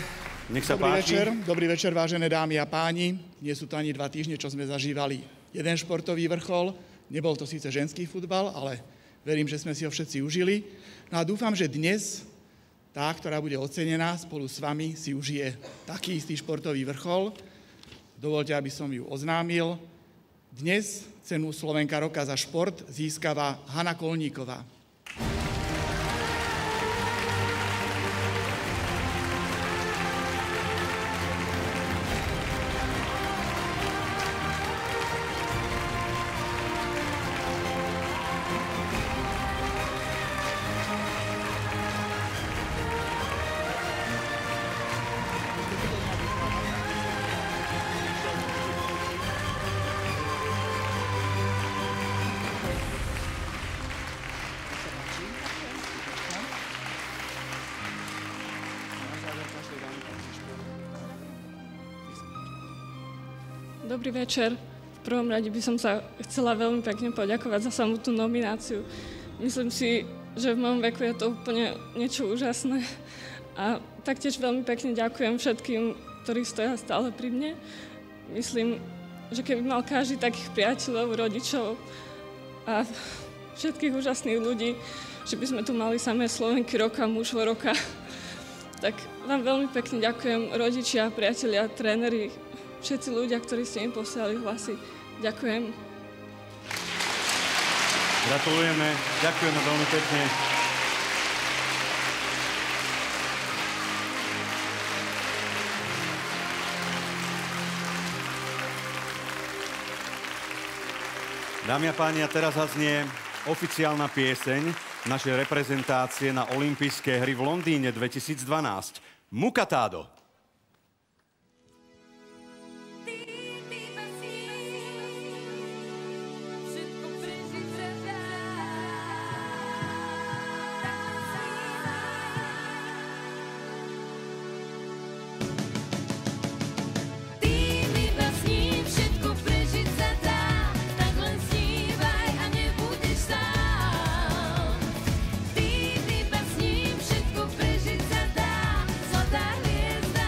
nech sa páči. Dobrý večer, vážené dámy a páni. Nie sú to ani 2 týždne, čo sme zažívali jeden športový vrchol. Nebol to síce ženský futbal, ale verím, že sme si ho všetci užili. No a dúfam, že dnes tá, ktorá bude ocenená spolu s vami, si užije taký istý športový vrchol. Dovoľte, aby som ju oznámil. Dnes cenu Slovenka roka za šport získava Hana Kolníková. Dobrý večer. V prvom rade by som sa chcela veľmi pekne poďakovať za samotnú nomináciu. Myslím si, že v mojom veku je to úplne niečo úžasné. A taktiež veľmi pekne ďakujem všetkým, ktorí stoja stále pri mne. Myslím, že keby mal každý takých priateľov, rodičov a všetkých úžasných ľudí, že by sme tu mali samé Slovenky roka, mužov roka, tak vám veľmi pekne ďakujem rodičia, priatelia, tréneri, všetci ľudia, ktorí ste im posielali hlasy. Ďakujem. Gratulujeme, ďakujeme veľmi pekne. Dámy a páni, a teraz zaznie oficiálna pieseň našej reprezentácie na olympijské hry v Londýne 2012. Mukatádo. Zlatá hviezda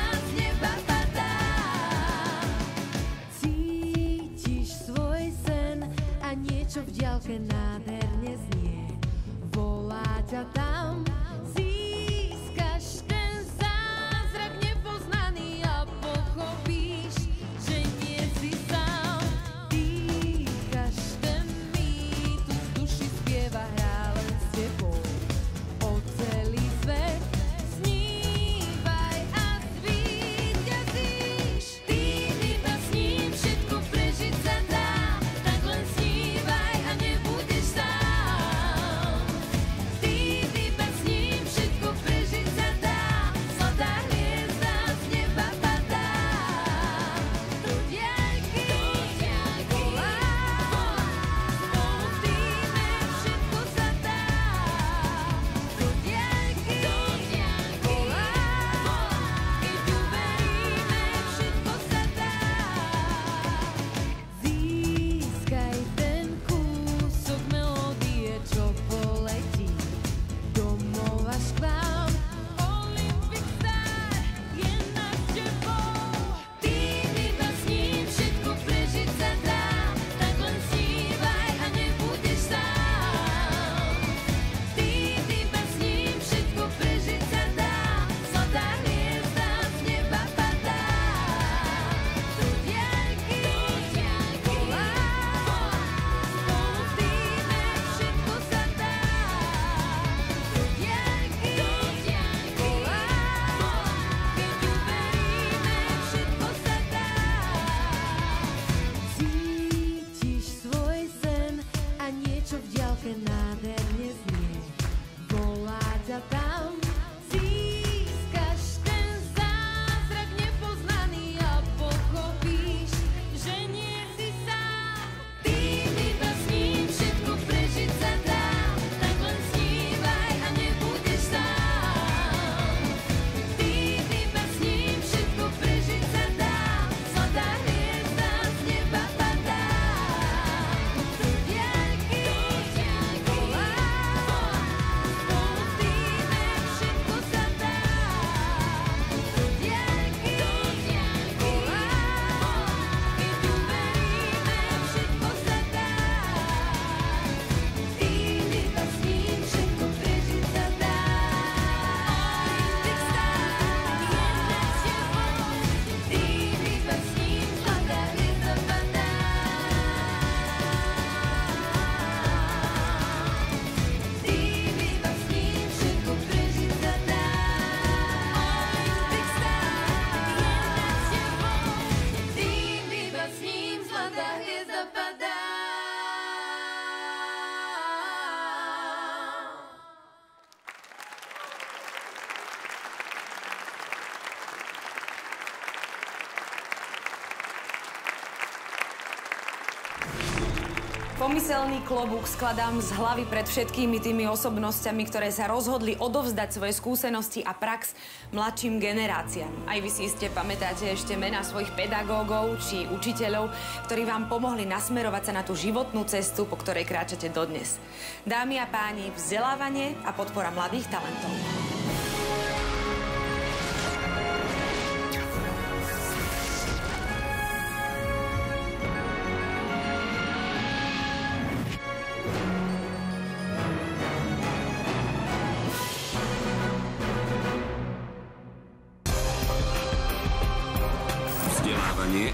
Pomyselný klobúk skladám z hlavy pred všetkými tými osobnostiami, ktoré sa rozhodli odovzdať svoje skúsenosti a prax mladším generáciám. Aj vy si iste pamätáte ešte mená svojich pedagógov či učiteľov, ktorí vám pomohli nasmerovať sa na tú životnú cestu, po ktorej kráčate dodnes. Dámy a páni, vzdelávanie a podpora mladých talentov.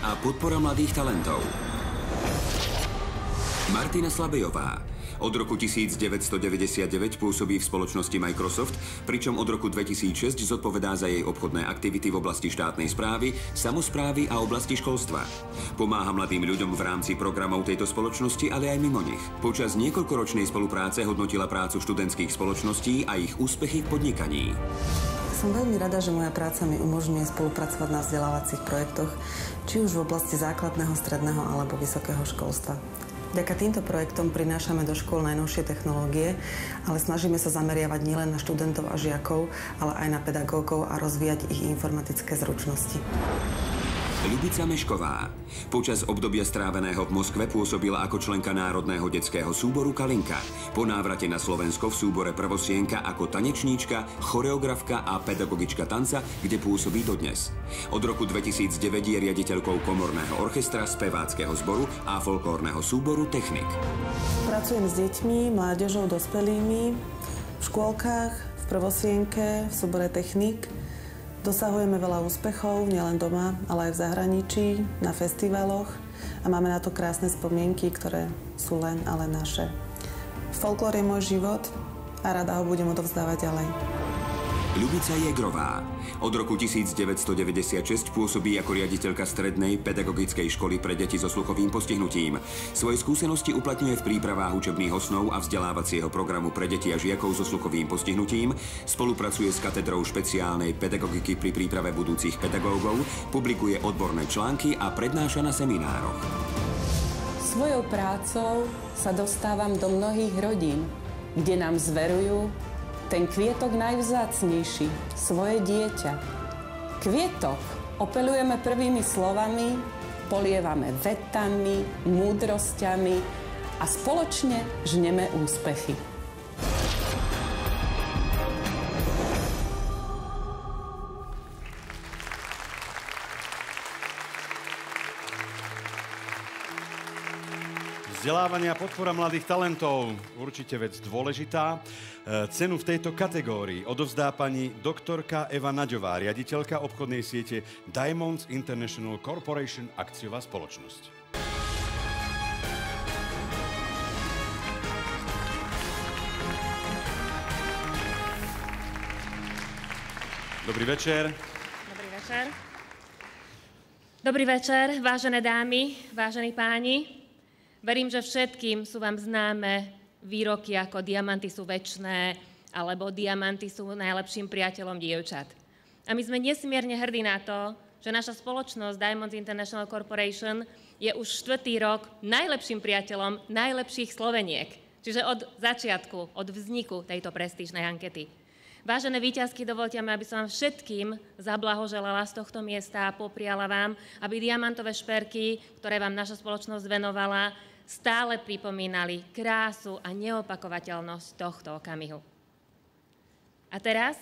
A podpora mladých talentov. Martina Slabejová. Od roku 1999 pôsobí v spoločnosti Microsoft, pričom od roku 2006 zodpovedá za jej obchodné aktivity v oblasti štátnej správy, samosprávy a oblasti školstva. Pomáha mladým ľuďom v rámci programov tejto spoločnosti, ale aj mimo nich. Počas niekoľkoročnej spolupráce hodnotila prácu študentských spoločností a ich úspechy v podnikaní. Som veľmi rada, že moja práca mi umožňuje spolupracovať na vzdelávacích projektoch, či už v oblasti základného, stredného alebo vysokého školstva. Vďaka týmto projektom prinášame do škôl najnovšie technológie, ale snažíme sa zameriavať nielen na študentov a žiakov, ale aj na pedagógov a rozvíjať ich informatické zručnosti. Ľubica Mešková. Počas obdobia stráveného v Moskve pôsobila ako členka Národného detského súboru Kalinka. Po návrate na Slovensko v súbore Prvosienka ako tanečníčka, choreografka a pedagogička tanca, kde pôsobí dodnes. Od roku 2009 je riaditeľkou komorného orchestra, speváckeho zboru a folklórneho súboru Technik. Pracujem s deťmi, mládežou, dospelými, v škôlkach, v Prvosienke, v súbore Technik. Dosahujeme veľa úspechov, nielen doma, ale aj v zahraničí, na festivaloch a máme na to krásne spomienky, ktoré sú len ale naše. Folklór je môj život a rada ho budem odovzdávať ďalej. Ľubica Jegrová. Od roku 1996 pôsobí ako riaditeľka strednej pedagogickej školy pre deti so sluchovým postihnutím. Svoje skúsenosti uplatňuje v prípravách učebných osnov a vzdelávacieho programu pre deti a žiakov so sluchovým postihnutím, spolupracuje s katedrou špeciálnej pedagogiky pri príprave budúcich pedagógov, publikuje odborné články a prednáša na seminároch. Svojou prácou sa dostávam do mnohých rodín, kde nám zverujú ten kvietok najvzácnejší, svoje dieťa. Kvietok opelujeme prvými slovami, polievame vetami, múdrosťami a spoločne žneme úspechy. Vzdelávanie a podpora mladých talentov, určite vec dôležitá. Cenu v tejto kategórii odovzdá pani doktorka Eva Naďová, riaditeľka obchodnej siete Diamonds International Corporation, akciová spoločnosť. Dobrý večer. Dobrý večer. Dobrý večer, vážené dámy, vážení páni. Verím, že všetkým sú vám známe výroky ako diamanty sú večné alebo diamanty sú najlepším priateľom dievčat. A my sme nesmierne hrdí na to, že naša spoločnosť Diamonds International Corporation je už 4. rok najlepším priateľom najlepších Sloveniek. Čiže od začiatku, od vzniku tejto prestížnej ankety. Vážené víťazky, dovoľte mi, aby som vám všetkým zablahoželala z tohto miesta a popriala vám, aby diamantové šperky, ktoré vám naša spoločnosť venovala, stále pripomínali krásu a neopakovateľnosť tohto okamihu. A teraz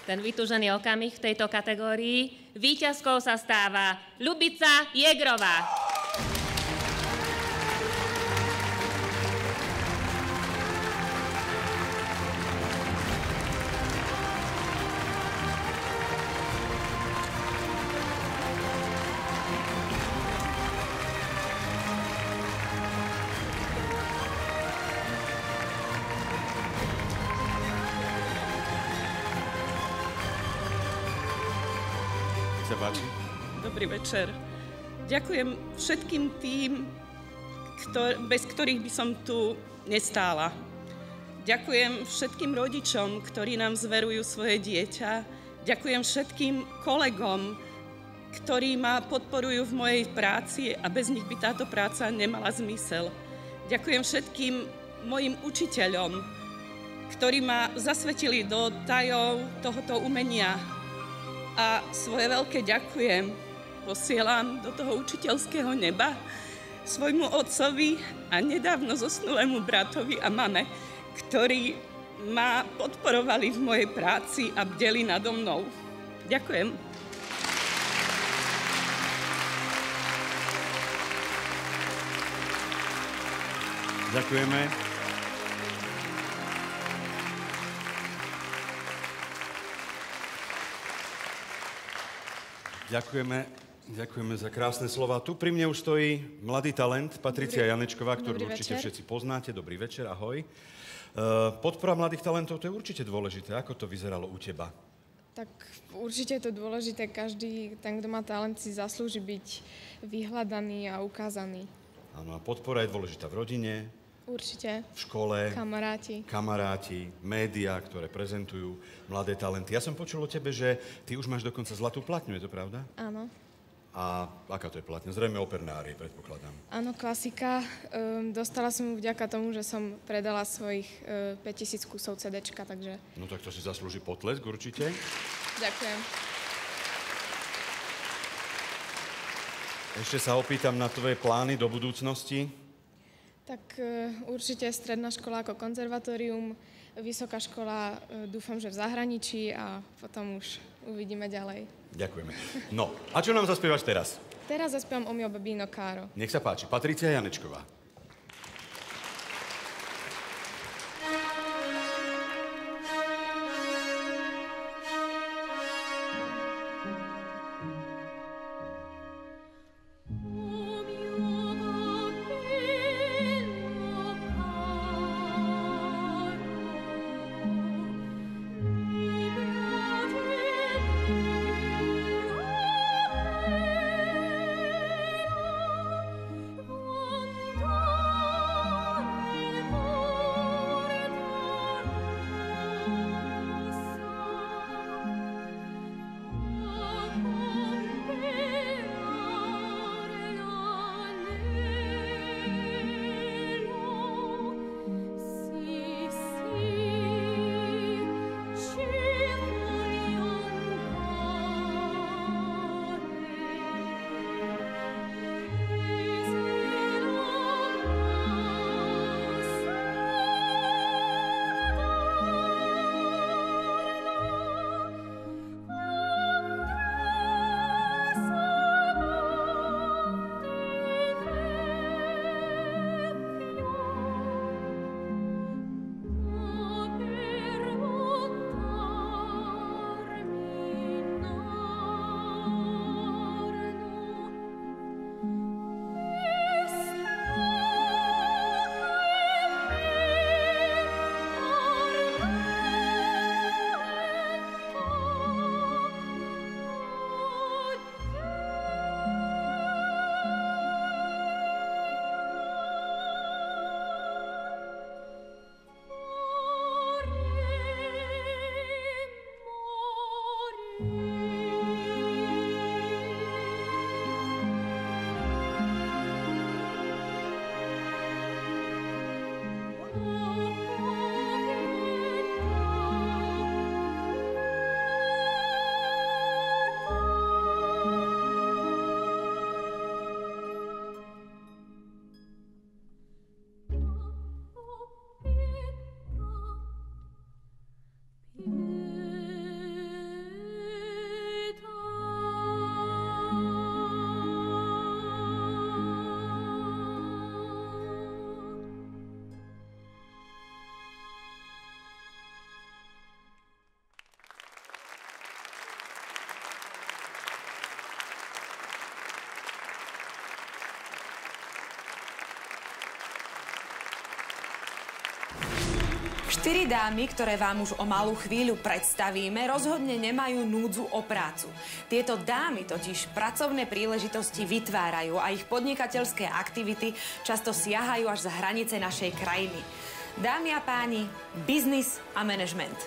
ten vytúžený okamih v tejto kategórii. Víťazkou sa stáva Ľubica Jegrová. Dobrý večer. Ďakujem všetkým tým, bez ktorých by som tu nestála. Ďakujem všetkým rodičom, ktorí nám zverujú svoje dieťa. Ďakujem všetkým kolegom, ktorí ma podporujú v mojej práci a bez nich by táto práca nemala zmysel. Ďakujem všetkým mojim učiteľom, ktorí ma zasvetili do tajov tohoto umenia. A svoje veľké ďakujem posielam do toho učiteľského neba svojmu otcovi a nedávno zosnulému bratovi a mame, ktorí ma podporovali v mojej práci a bdeli nado mnou. Ďakujem. Ďakujeme. Ďakujeme za krásne slova. Tu pri mne už stojí mladý talent, Patricia Janečková, ktorú určite všetci poznáte. Dobrý večer, ahoj. Podpora mladých talentov, to je určite dôležité. Ako to vyzeralo u teba? Tak určite je to dôležité. Každý, ten, kto má talent, si zaslúži byť vyhľadaný a ukázaný. Áno, a podpora je dôležitá v rodine, určite. V škole, kamaráti, médiá, ktoré prezentujú mladé talenty. Ja som počul o tebe, že ty už máš dokonca zlatú platňu, je to pravda? Áno. A aká to je platňa? Zrejme opernári, predpokladám. Áno, klasika. Dostala som ju vďaka tomu, že som predala svojich 5000 kusov CDčka, takže... No tak to si zaslúži potlesk určite. Ďakujem. Ešte sa opýtam na tvoje plány do budúcnosti. Tak určite stredná škola ako konzervatórium, vysoká škola, dúfam, že v zahraničí a potom už uvidíme ďalej. Ďakujeme. No, a čo nám zaspievaš teraz? Teraz zaspievam O mio babino caro. Nech sa páči, Patricia Janečková. Štyri dámy, ktoré vám už o malú chvíľu predstavíme, rozhodne nemajú núdzu o prácu. Tieto dámy totiž pracovné príležitosti vytvárajú a ich podnikateľské aktivity často siahajú až za hranice našej krajiny. Dámy a páni, biznis a manažment.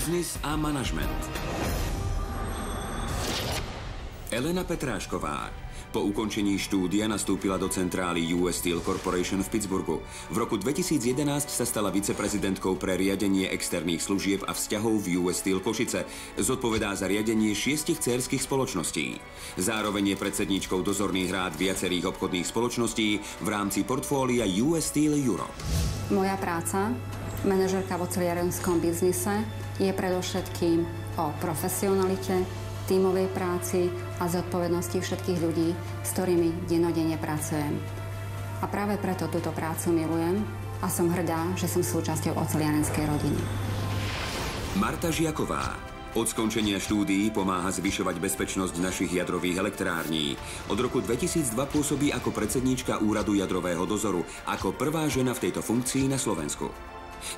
Biznis a manažment. Elena Petrášková. Po ukončení štúdia nastúpila do centrály US Steel Corporation v Pittsburghu. V roku 2011 sa stala viceprezidentkou pre riadenie externých služieb a vzťahov v US Steel Košice. Zodpovedá za riadenie 6 dcérskych spoločností. Zároveň je predsedníčkou dozorných rád viacerých obchodných spoločností v rámci portfólia US Steel Europe. Moja práca, manažérka v oceliarenskom biznise, je predovšetkým o profesionalite, tímovej práci a zodpovednosti všetkých ľudí, s ktorými dennodenne pracujem. A práve preto túto prácu milujem a som hrdá, že som súčasťou oceliarenskej rodiny. Marta Žiaková. Od skončenia štúdií pomáha zvyšovať bezpečnosť našich jadrových elektrární. Od roku 2002 pôsobí ako predsedníčka úradu jadrového dozoru, ako prvá žena v tejto funkcii na Slovensku.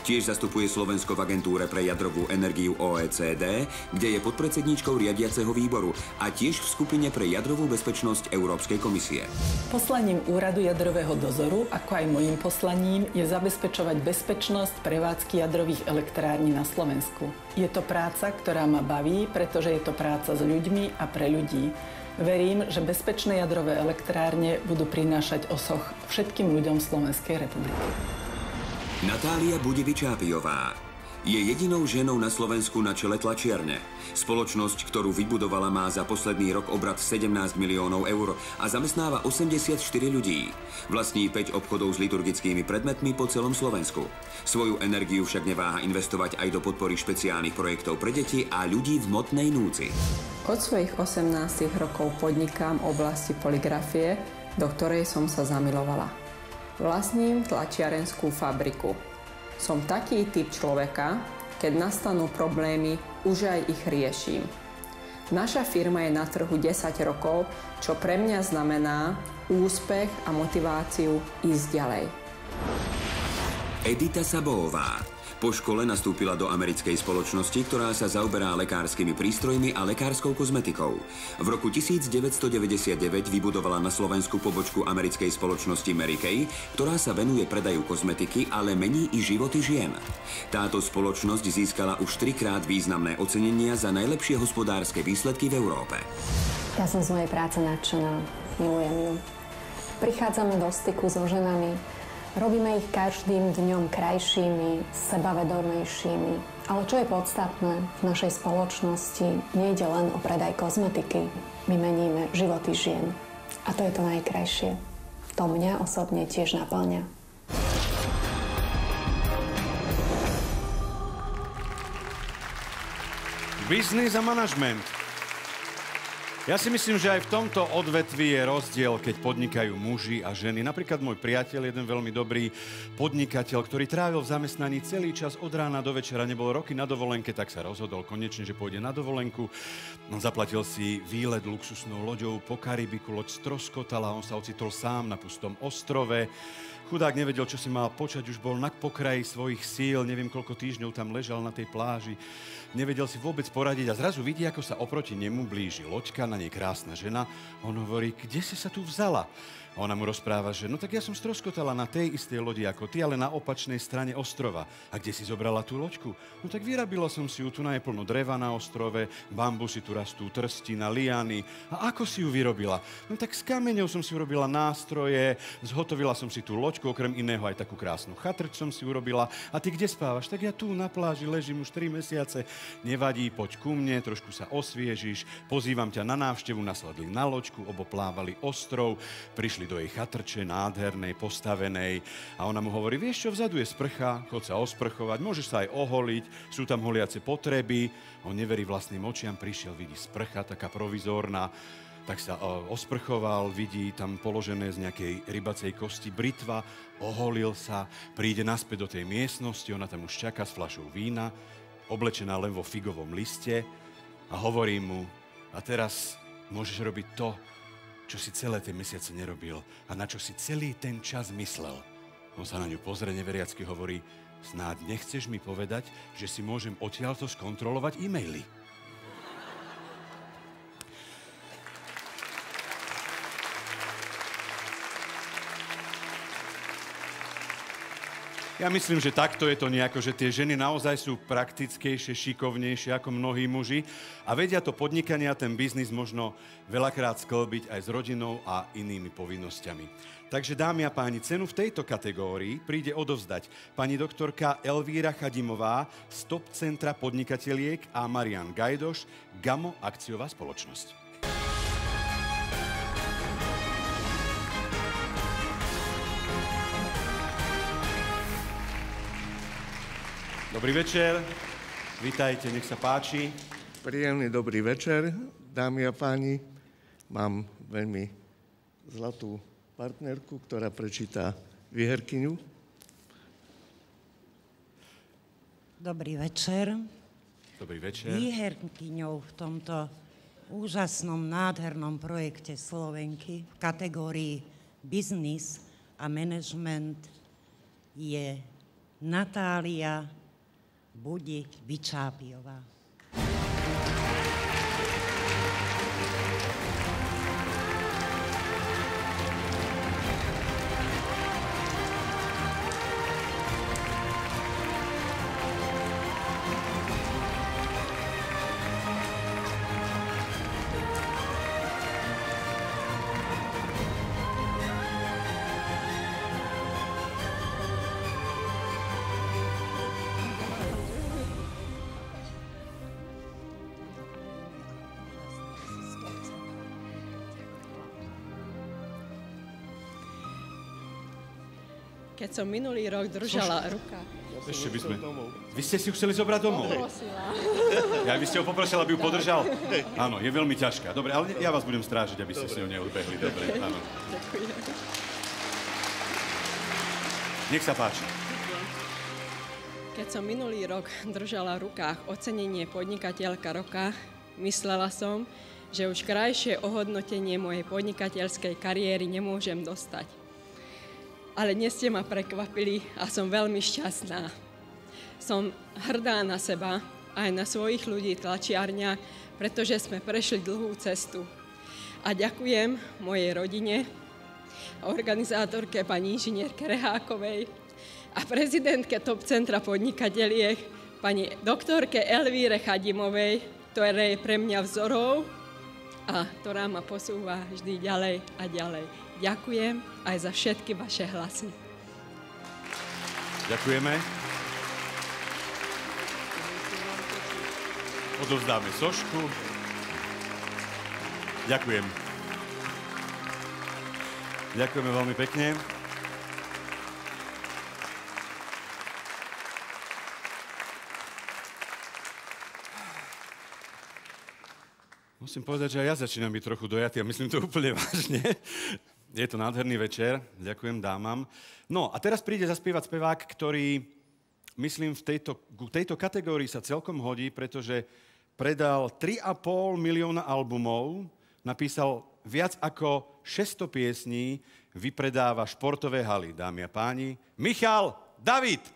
Tiež zastupuje Slovensko v agentúre pre jadrovú energiu OECD, kde je podpredsedníčkou riadiaceho výboru a tiež v skupine pre jadrovú bezpečnosť Európskej komisie. Poslaním úradu jadrového dozoru, ako aj mojím poslaním, je zabezpečovať bezpečnosť prevádzky jadrových elektrární na Slovensku. Je to práca, ktorá ma baví, pretože je to práca s ľuďmi a pre ľudí. Verím, že bezpečné jadrové elektrárne budú prinášať osoch všetkým ľuďom Slovenskej republiky. Natália Budivičápiová. Je jedinou ženou na Slovensku na čele tlačiarne. Spoločnosť, ktorú vybudovala, má za posledný rok obrat 17 miliónov eur a zamestnáva 84 ľudí. Vlastní 5 obchodov s liturgickými predmetmi po celom Slovensku. Svoju energiu však neváha investovať aj do podpory špeciálnych projektov pre deti a ľudí v hmotnej núdzi. Od svojich 18 rokov podnikám oblasti poligrafie, do ktorej som sa zamilovala. Vlastním tlačiarenskú fabriku. Som taký typ človeka, keď nastanú problémy, už aj ich riešim. Naša firma je na trhu 10 rokov, čo pre mňa znamená úspech a motiváciu ísť ďalej. Edita Sabová. Po škole nastúpila do americkej spoločnosti, ktorá sa zaoberá lekárskymi prístrojmi a lekárskou kozmetikou. V roku 1999 vybudovala na Slovensku pobočku americkej spoločnosti Mary Kay, ktorá sa venuje predaju kozmetiky, ale mení i životy žien. Táto spoločnosť získala už 3-krát významné ocenenia za najlepšie hospodárske výsledky v Európe. Ja som z mojej práce nadšená, milujem ju. Prichádzame do styku so ženami, robíme ich každým dňom krajšími, sebavedomejšími. Ale čo je podstatné, v našej spoločnosti nejde len o predaj kozmetiky. My meníme životy žien. A to je to najkrajšie. To mňa osobne tiež naplňa. Biznis a manažment. Ja si myslím, že aj v tomto odvetví je rozdiel, keď podnikajú muži a ženy. Napríklad môj priateľ, jeden veľmi dobrý podnikateľ, ktorý trávil v zamestnaní celý čas od rána do večera, nebol roky na dovolenke, tak sa rozhodol konečne, že pôjde na dovolenku. On zaplatil si výlet luxusnou loďou po Karibiku, loď stroskotala, on sa ocitol sám na pustom ostrove. Chudák nevedel, čo si mal počať, už bol na pokraji svojich síl, neviem koľko týždňov tam ležal na tej pláži. Nevedel si vôbec poradiť a zrazu vidí, ako sa oproti nemu blíži loďka, na nej krásna žena. On hovorí, kde si sa tu vzala? A ona mu rozpráva, že no tak ja som stroskotala na tej istej lodi ako ty, ale na opačnej strane ostrova. A kde si zobrala tú loďku? No tak vyrabila som si ju, tu je plno dreva na ostrove, bambusy tu rastú, trstina, liany. A ako si ju vyrobila? No tak s kameňou som si urobila nástroje, zhotovila som si tú loďku, okrem iného aj takú krásnu chatrč som si urobila. A ty kde spávaš? Tak ja tu na pláži ležím už 3 mesiace. Nevadí, poď ku mne, trošku sa osviežiš, pozývam ťa na návštevu, nasadli na loďku, oboplávali ostrov, prišli do jej chatrče, nádhernej, postavenej. A ona mu hovorí, vieš čo, vzadu je sprcha, chod sa osprchovať, môžeš sa aj oholiť, sú tam holiace potreby. On neverí vlastným očiam, prišiel, vidí sprcha, taká provizórna, tak sa osprchoval, vidí tam položené z nejakej rybacej kosti britva, oholil sa, príde naspäť do tej miestnosti, ona tam už čaká s fľašou vína, oblečená len vo figovom liste a hovorí mu, a teraz môžeš robiť to, čo si celé tie mesiace nerobil a na čo si celý ten čas myslel. On sa na ňu pozrie neveriacky, hovorí, snáď nechceš mi povedať, že si môžem odtiaľto skontrolovať e-maily. Ja Ja myslím, že takto je to nejako, že tie ženy naozaj sú praktickejšie, šikovnejšie ako mnohí muži a vedia to podnikanie a ten biznis možno veľakrát sklbiť aj s rodinou a inými povinnosťami. Takže dámy a páni, cenu v tejto kategórii príde odovzdať pani doktorka Elvíra Chadimová z Top Centra podnikateliek a Marian Gajdoš, Gamo akciová spoločnosť. Dobrý večer, vítajte, nech sa páči. Príjemný dobrý večer, dámy a páni. Mám veľmi zlatú partnerku, ktorá prečíta výherkyňu. Dobrý večer. Dobrý večer. Výherkyňou v tomto úžasnom, nádhernom projekte Slovenky v kategórii Biznis a management je Natália Budi Vyčápiová. Keď som minulý rok držala ruka. Ešte by sme... Vy ste si ju chceli zobrať domov? Poprosila. Ja by ste ho poprosila, aby ju podržal? Áno, je veľmi ťažká. Dobre, ale ja vás budem strážiť, aby ste s ňou neodbehli. Dobre, áno. Ďakujem. Nech sa páči. Keď som minulý rok držala v rukách ocenenie podnikateľka roka, myslela som, že už krajšie ohodnotenie mojej podnikateľskej kariéry nemôžem dostať. Ale dnes ste ma prekvapili a som veľmi šťastná. Som hrdá na seba, aj na svojich ľudí tlačiarniach, pretože sme prešli dlhú cestu. A ďakujem mojej rodine, organizátorke pani inžinierke Rehákovej a prezidentke Top Centra podnikateliek, pani doktorke Elvíre Chadimovej, ktorá je pre mňa vzorou a ktorá ma posúva vždy ďalej a ďalej. Ďakujem aj za všetky vaše hlasy. Ďakujeme. Odovzdáme sošku. Ďakujem. Ďakujeme veľmi pekne. Musím povedať, že aj ja začínam byť trochu dojatý a myslím to úplne vážne. Je to nádherný večer, ďakujem dámam. No a teraz príde zaspievať spevák, ktorý, myslím, k tejto kategórii sa celkom hodí, pretože predal 3,5 milióna albumov, napísal viac ako 600 piesní, vypredáva športové haly, dámy a páni. Michal David!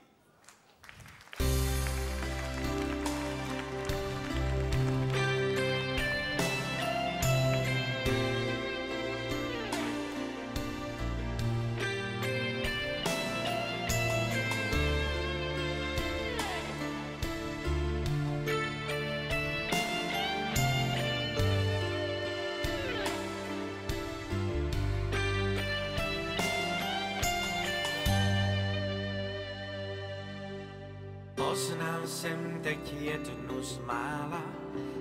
Poznal jsem teď jednu z mála,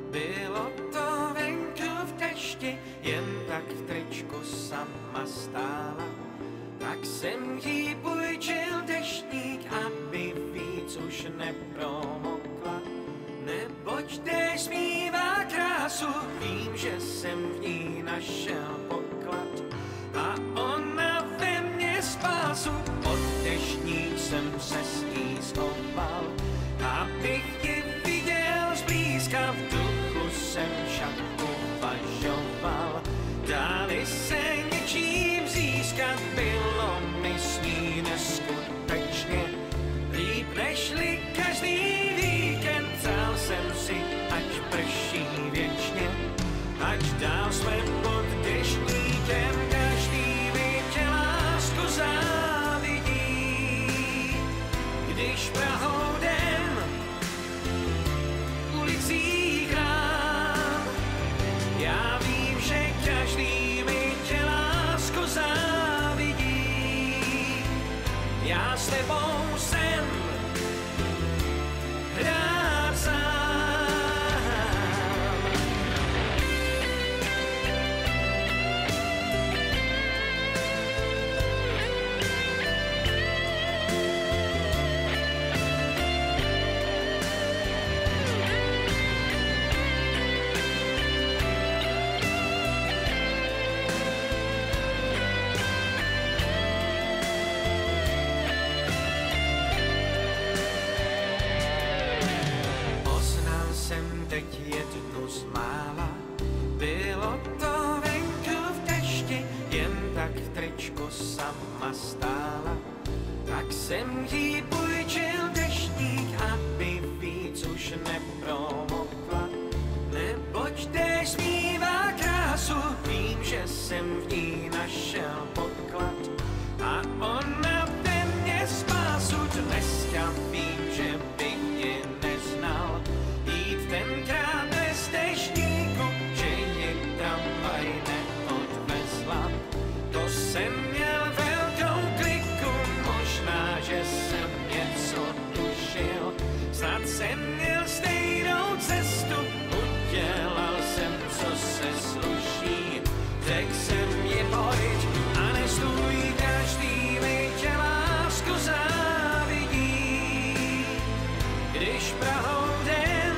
bylo to venku v dešti, jen tak v tričku sama stála. Tak jsem jí půjčil deštník, aby víc už nepromokla. Neboť déšť mívá krásu, vím, že jsem v ní našel poklad. A ona ve mně spásu, pod deštník jsem se s ní schoval. Abych tě viděl zblízka, v duchu jsem však uvažoval. Dali se něčím získat, bylo mi s ní neskutečně. Líp nežli každý víkend, přál jsem si, ať prší věčně. Ať dál jsme pod deštníkem, každý by tě lásku závidí. trošku sama stála, tak jsem jí půjčil deštník, aby víc už nepromokla. Neboť déšť mívá krásu, vím, že jsem v ní našel poklad. A ona ve mně spásu, dneska vím, že by mě neznal. Jít tenkrát bez deštníku, že ji tramvaj neodvezla. To jsem měl velkou kliku, možná, že jsem něco tušil. Snad jsem měl stejnou cestu, udělal jsem, co se sluší. Řekl jsem ji pojď a nestůj, každý mi tě lásku závidí. Když Prahou jdem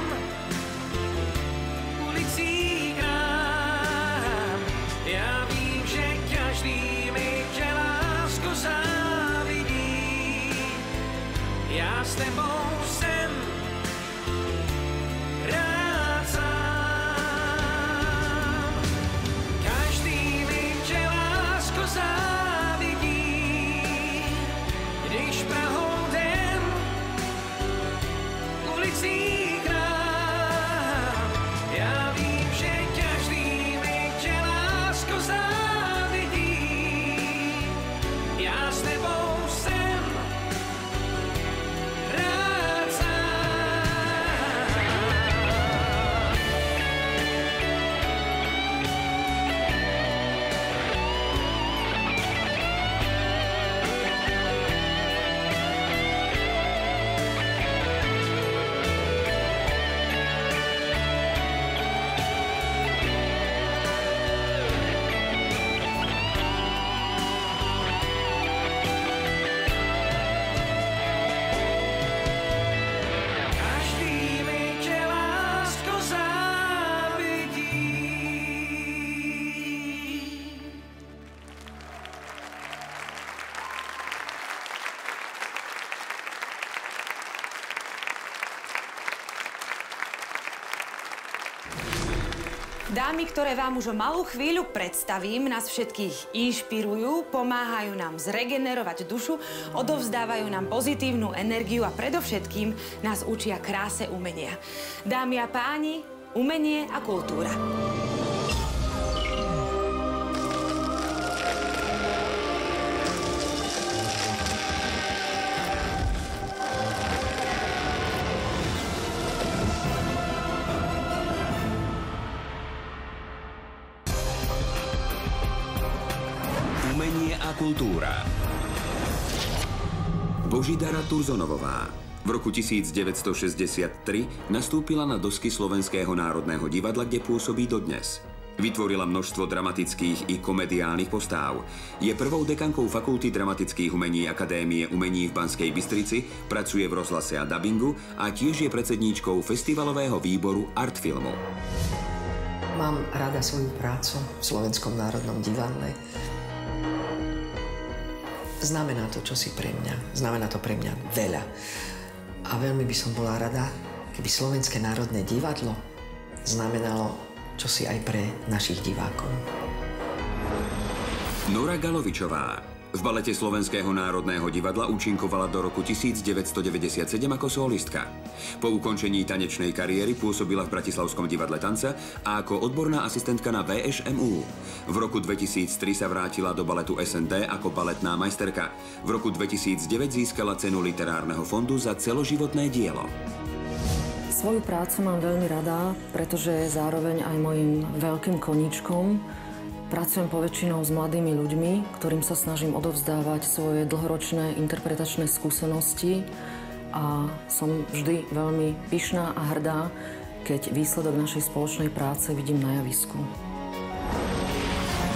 ulicí k nám, já vím, že každý mi tě lásku závidí. Já s tebou jsem rád sám. Každý mi tě lásku závidí. Když Prahou jdem ulicí k nám, já vím, že každý mi tě lásku závidí. Já s tebou jsem rád sám. Každý mi tě lásku závidí. Dámy, ktoré vám už o malú chvíľu predstavím, nás všetkých inšpirujú, pomáhajú nám zregenerovať dušu, odovzdávajú nám pozitívnu energiu a predovšetkým nás učia kráse umenia. Dámy a páni, umenie a kultúra. Umenie a kultúra. Božidara Turzonovová v roku 1963 nastúpila na dosky Slovenského národného divadla, kde pôsobí dodnes. Vytvorila množstvo dramatických i komediálnych postáv. Je prvou dekankou Fakulty dramatických umení Akadémie umení v Banskej Bystrici, pracuje v rozhlase a dabingu a tiež je predsedníčkou festivalového výboru Artfilmu. Mám rada svoju prácu v Slovenskom národnom divadle. Znamená to čosi pre mňa. Znamená to pre mňa veľa. A veľmi by som bola rada, keby Slovenské národné divadlo znamenalo čosi aj pre našich divákov. Nora Galovičová v balete Slovenského národného divadla účinkovala do roku 1997 ako solistka. Po ukončení tanečnej kariéry pôsobila v Bratislavskom divadle tanca a ako odborná asistentka na VŠMU. V roku 2003 sa vrátila do baletu SND ako baletná majsterka. V roku 2009 získala cenu Literárneho fondu za celoživotné dielo. Svoju prácu mám veľmi rada, pretože je zároveň aj mojím veľkým koníčkom. Pracujem poväčšinou s mladými ľuďmi, ktorým sa snažím odovzdávať svoje dlhoročné interpretačné skúsenosti a som vždy veľmi pyšná a hrdá, keď výsledok našej spoločnej práce vidím na javisku.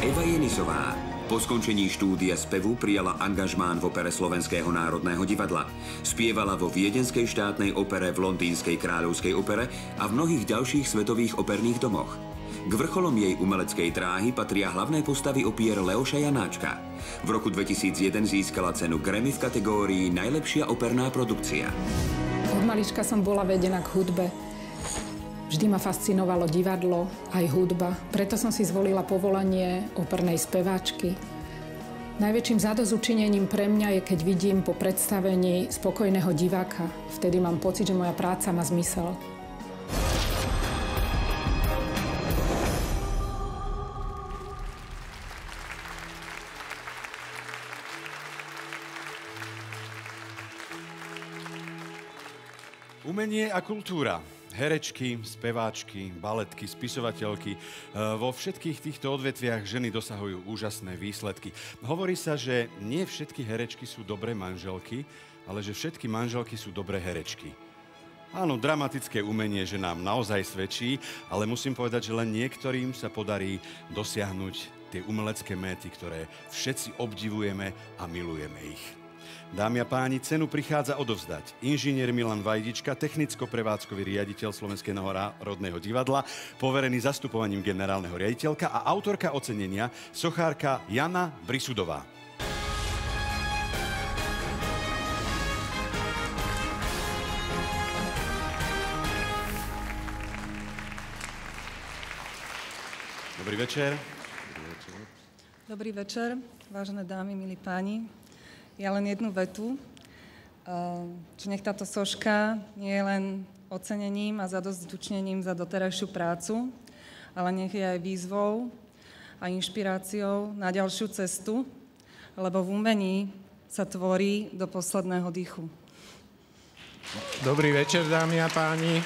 Eva Jenisová po skončení štúdia spevu prijala angažmán v opere Slovenského národného divadla. Spievala vo Viedenskej štátnej opere, v Londýnskej kráľovskej opere a v mnohých ďalších svetových operných domoch. K vrcholom jej umeleckej dráhy patria hlavné postavy opier Leoša Janáčka. V roku 2001 získala cenu Grammy v kategórii Najlepšia operná produkcia. Od malička som bola vedená k hudbe. Vždy ma fascinovalo divadlo, aj hudba. Preto som si zvolila povolanie opernej speváčky. Najväčším zadozučinením pre mňa je, keď vidím po predstavení spokojného diváka. Vtedy mám pocit, že moja práca má zmysel. Umenie a kultúra. Herečky, speváčky, baletky, spisovateľky. Vo všetkých týchto odvetviach ženy dosahujú úžasné výsledky. Hovorí sa, že nie všetky herečky sú dobré manželky, ale že všetky manželky sú dobré herečky. Áno, dramatické umenie, že nám naozaj svedčí, ale musím povedať, že len niektorým sa podarí dosiahnuť tie umelecké méty, ktoré všetci obdivujeme a milujeme ich. Dámy a páni, cenu prichádza odovzdať inžinier Milan Vajdička, technicko-prevádzkový riaditeľ Slovenského národného divadla, poverený zastupovaním generálneho riaditeľka a autorka ocenenia, sochárka Jana Brisudová. Dobrý večer. Dobrý večer, vážené dámy, milí páni. Ja len jednu vetu, že nech táto soška nie je len ocenením a zadosťučinením za doterajšiu prácu, ale nech je aj výzvou a inšpiráciou na ďalšiu cestu, lebo v umení sa tvorí do posledného dychu. Dobrý večer, dámy a páni.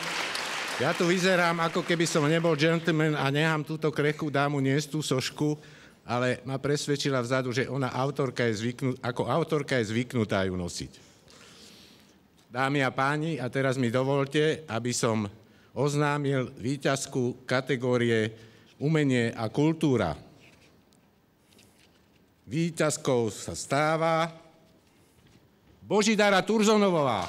Ja tu vyzerám, ako keby som nebol gentleman a nechám túto krehkú dámu niesť tú sošku, ale ma presvedčila vzadu, že ona ako autorka je zvyknutá ju nosiť. Dámy a páni, a teraz mi dovolte, aby som oznámil víťazku kategórie Umenie a kultúra. Víťazkou sa stáva Božidara Turzonovová.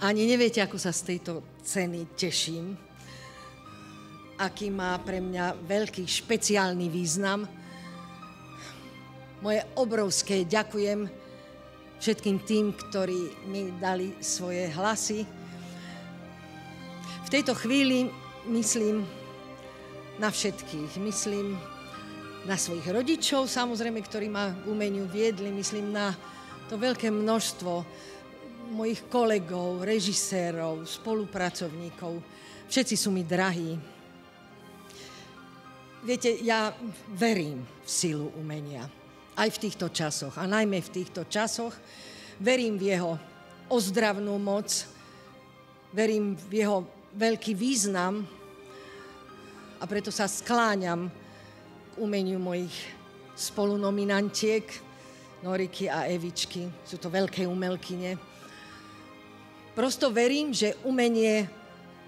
Ani neviete, ako sa z tejto ceny teším, aký má pre mňa veľký špeciálny význam. Moje obrovské ďakujem všetkým tým, ktorí mi dali svoje hlasy. V tejto chvíli myslím na všetkých. Myslím na svojich rodičov, samozrejme, ktorí ma k umeniu viedli. Myslím na to veľké množstvo mojich kolegov, režisérov, spolupracovníkov. Všetci sú mi drahí. Viete, ja verím v silu umenia. Aj v týchto časoch. A najmä v týchto časoch verím v jeho ozdravnú moc. Verím v jeho veľký význam. A preto sa skláňam k umeniu mojich spolunominantiek, Noriky a Evičky. Sú to veľké umelkyne. Prosto verím, že umenie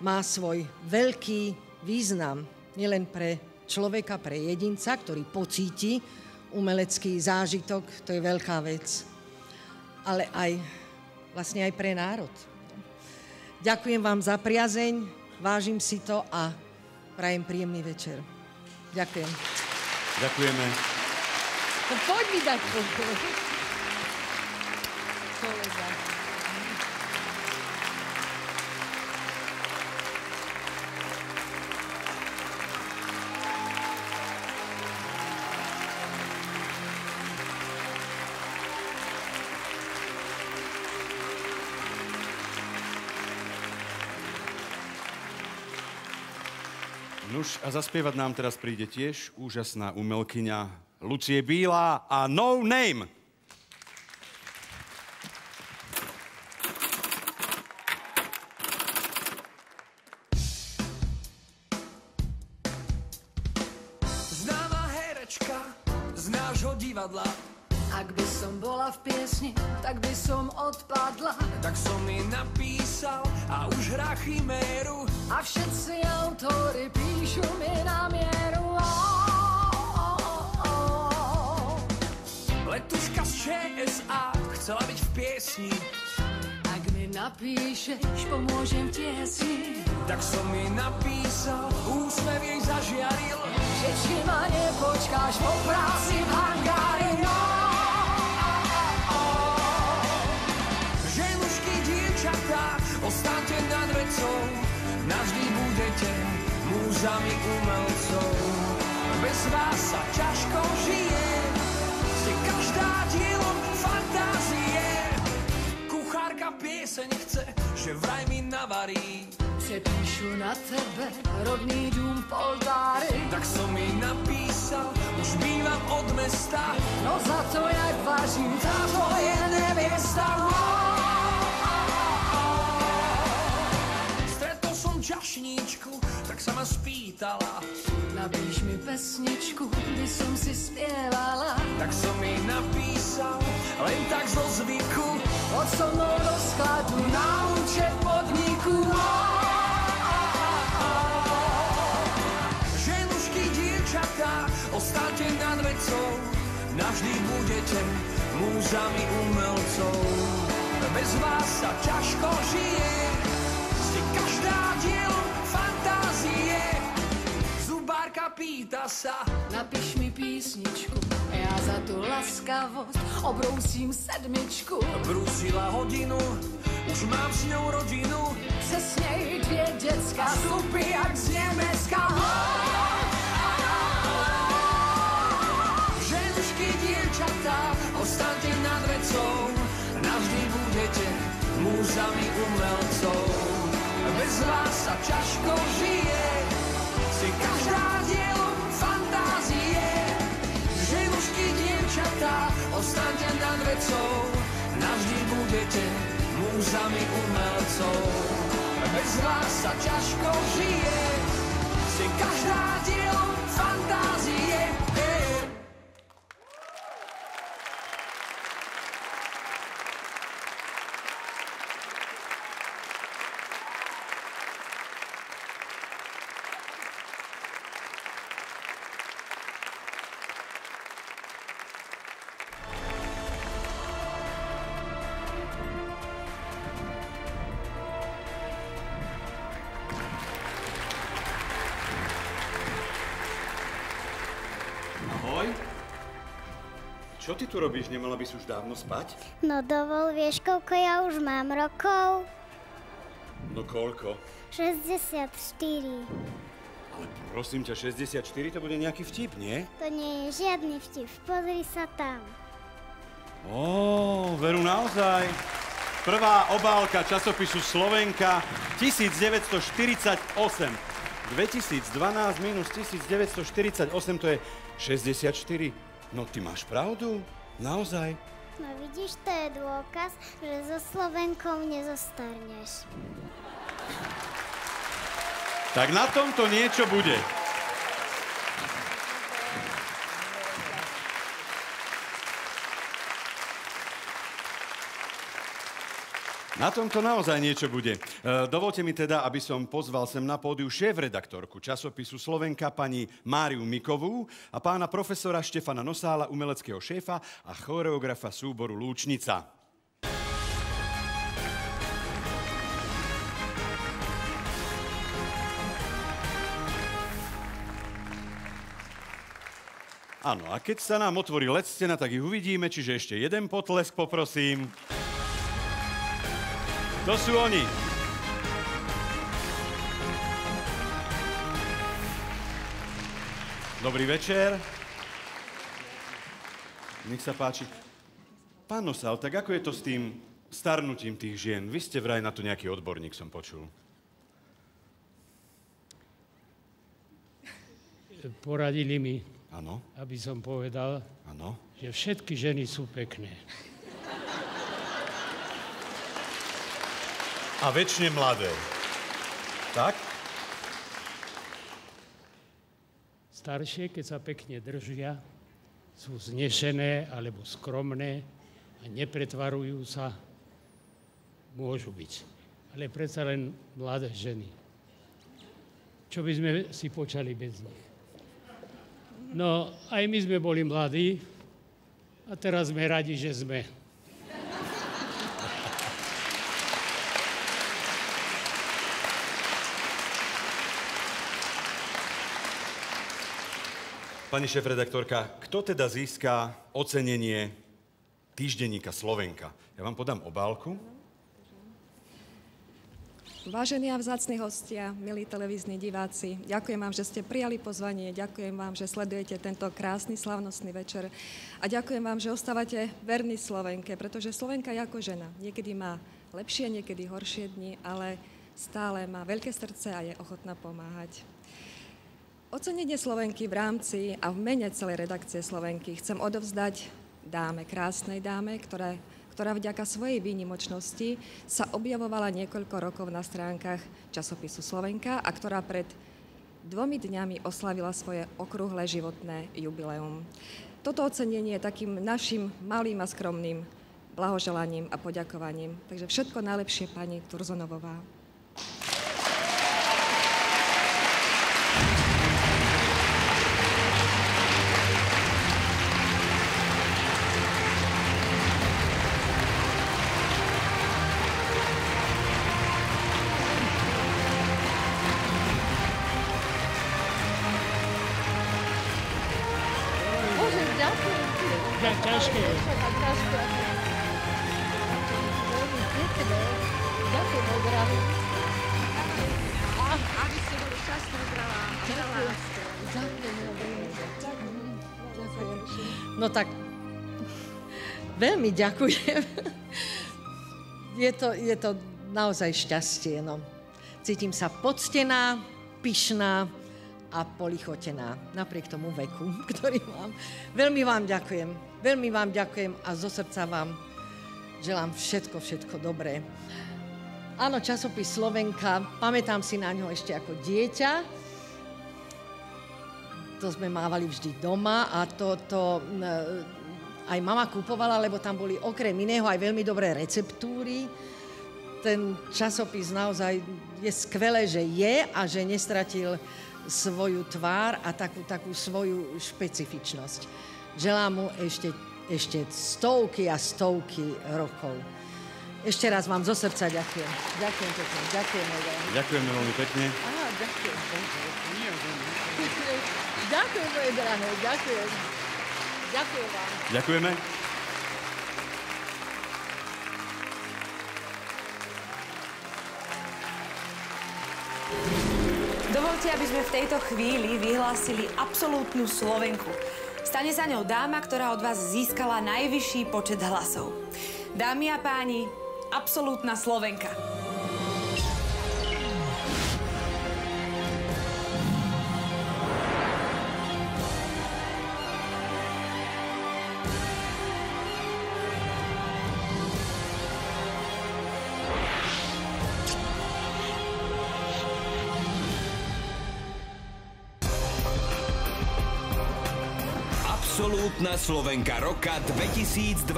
má svoj veľký význam. Nielen pre človeka, pre jedinca, ktorý pocíti umelecký zážitok, to je veľká vec. Ale aj, vlastne aj pre národ. Ďakujem vám za priazeň, vážim si to a prajem príjemný večer. Ďakujem. Ďakujeme. No poď mi dať pokoj. Kolega. Nuž a zaspievať nám teraz príde tiež úžasná umelkyňa Lucie Bílá a No Name. Známa herečka z nášho divadla. Ak by som bola v piesni, tak by som odpadla. Tak som jej napísal a už hrá chiméru. a všetci autori píšu mi na mieru. Letuška z ČSA chcela byť v piesni. Ak mi napíšeš, pomôžem v tiesni. Tak som mi napísal, úsmev jej zažiaril, že či ma nepočkáš po práci v hangári. Ženušky, dievčatá, ostaňte nad vecou, navždy budete múzami umelcov. Bez vás sa ťažko žije, ste každá dielom fantázie. Kuchárka pieseň chce, že vraj mi navarí. Že píšu na tebe rodný dům v Poltári. Tak som mi napísal, už bývam od mesta, no za to, jak vážim, tá tvoje neviesta. Stretol som čašníčku, tak sa ma spýtala, napíš mi pesničku, by som si spievala. Tak som mi napísal, len tak zo zvyku, od so mnou do skladu na účet podniku. Ženušky, dievčatá, ostaňte nad vecou, navždy budete múzami umelcov. Bez vás sa ťažko žije, ste každá dielom fantázie. Zubárka pýta sa, napíš mi písničku, ja za tú laskavosť obrousím sedmičku. Brúsila hodinu, už mám s ňou rodinu, cez nej dvě decka, slupy jak z Nemecka. Ženušky, dievčatá, ostaňte nad vecou, navždy budete múzami umelcov. Bez vás sa ťažko žije, ste každá dielom fantázie. Ženušky, dievčatá, ostaňte nad vecou, navždy budete múzami umelcov. Bez vás sa ťažko žije, ste každá dielom fantázie. Čo ty tu robíš? Nemala by si už dávno spať? No dovol, vieš, koľko ja už mám rokov? No koľko? 64. Ale prosím ťa, 64 to bude nejaký vtip, nie? To nie je žiadny vtip, pozri sa tam. Ó, veru naozaj. Prvá obálka časopisu Slovenka 1948. 2012 minus 1948 to je 64. No ty máš pravdu, naozaj. No vidíš, to je dôkaz, že so Slovenkou nezostarneš. Tak na tomto niečo bude. Na tomto naozaj niečo bude. Dovolte mi teda, aby som pozval sem na pódiu šéf-redaktorku časopisu Slovenka pani Máriu Mikovú a pána profesora Štefana Nosála, umeleckého šéfa a choreografa súboru Lúčnica. Áno, a keď sa nám otvorí LED scéna, tak ich uvidíme, čiže ešte jeden potlesk poprosím. To sú oni. Dobrý večer. Nech sa páči. Pán Nosál, tak ako je to s tým starnutím tých žien? Vy ste vraj na to nejaký odborník, som počul. Poradili mi, ano, aby som povedal, ano, že všetky ženy sú pekné. A večne mladé. Tak? Staršie, keď sa pekne držia, sú znešené alebo skromné a nepretvarujú sa, môžu byť. Ale predsa len mladé ženy. čo by sme si počali bez nich. No, aj my sme boli mladí a teraz sme radi, že sme. Pani šéfredaktorka, kto teda získa ocenenie týždenníka Slovenka? Ja vám podám obálku. Vážení a vzácni hostia, milí televízni diváci, ďakujem vám, že ste prijali pozvanie, ďakujem vám, že sledujete tento krásny, slavnostný večer a ďakujem vám, že ostávate verní Slovenke, pretože Slovenka je ako žena. Niekedy má lepšie, niekedy horšie dni, ale stále má veľké srdce a je ochotná pomáhať. Ocenenie Slovenky v rámci a v mene celej redakcie Slovenky chcem odovzdať dáme, krásnej dáme, ktorá vďaka svojej výnimočnosti sa objavovala niekoľko rokov na stránkach časopisu Slovenka a ktorá pred 2 dňami oslavila svoje okrúhle životné jubileum. Toto ocenenie je takým našim malým a skromným blahoželaním a poďakovaním. Takže všetko najlepšie, pani Turzonovová. Ťažké. Ďakujem, zdravím. Aby ste boli šťastní, zdravá. No tak, veľmi ďakujem. Je to naozaj šťastie, no. Cítim sa poctená, pyšná a polichotená, napriek tomu veku, ktorý mám. Veľmi vám ďakujem a zo srdca vám želám všetko dobré. Áno, časopis Slovenka, pamätám si na ňo ešte ako dieťa. To sme mávali vždy doma a to aj mama kupovala, lebo tam boli okrem iného aj veľmi dobré receptúry. Ten časopis naozaj je skvelé, že je a že nestratil svoju tvár a takú svoju špecifičnosť. Želám mu ešte stovky a stovky rokov. Ešte raz vám zo srdca ďakujem. Ďakujem pekne. Ďakujeme veľmi pekne. Ďakujem. Ďakujem, moje drahé, ďakujem. Ďakujem vám. Ďakujeme. Dovolte, aby sme v tejto chvíli vyhlásili absolútnu Slovenku. Stane sa ňou dáma, ktorá od vás získala najvyšší počet hlasov. Dámy a páni, absolútna Slovenka. Absolútna Slovenka roka 2012.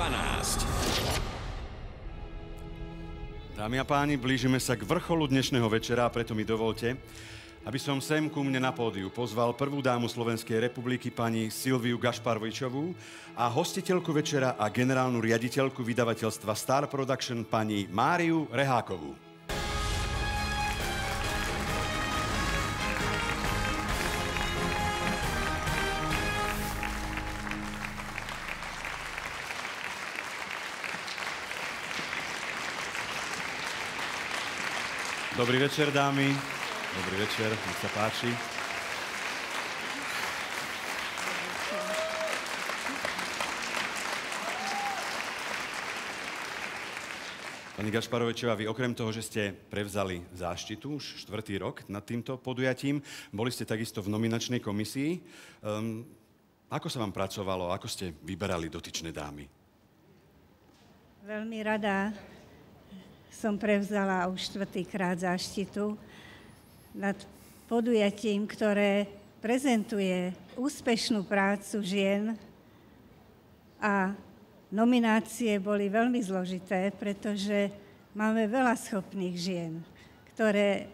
Dámy a páni, blížime sa k vrcholu dnešného večera, preto mi dovolte, aby som sem ku mne na pódiu pozval prvú dámu Slovenskej republiky, pani Silviu Gašparovičovú a hostiteľku večera a generálnu riaditeľku vydavateľstva Star Production, pani Máriu Rehákovú. Dobrý večer, dámy. Dobrý večer, nech sa páči. Pani Gašparovičová, vy okrem toho, že ste prevzali záštitu už 4. rok nad týmto podujatím, boli ste takisto v nominačnej komisii. Ako sa vám pracovalo? Ako ste vyberali dotyčné dámy? Veľmi rada som prevzala už 4. krát záštitu nad podujatím, ktoré prezentuje úspešnú prácu žien a nominácie boli veľmi zložité, pretože máme veľa schopných žien, ktoré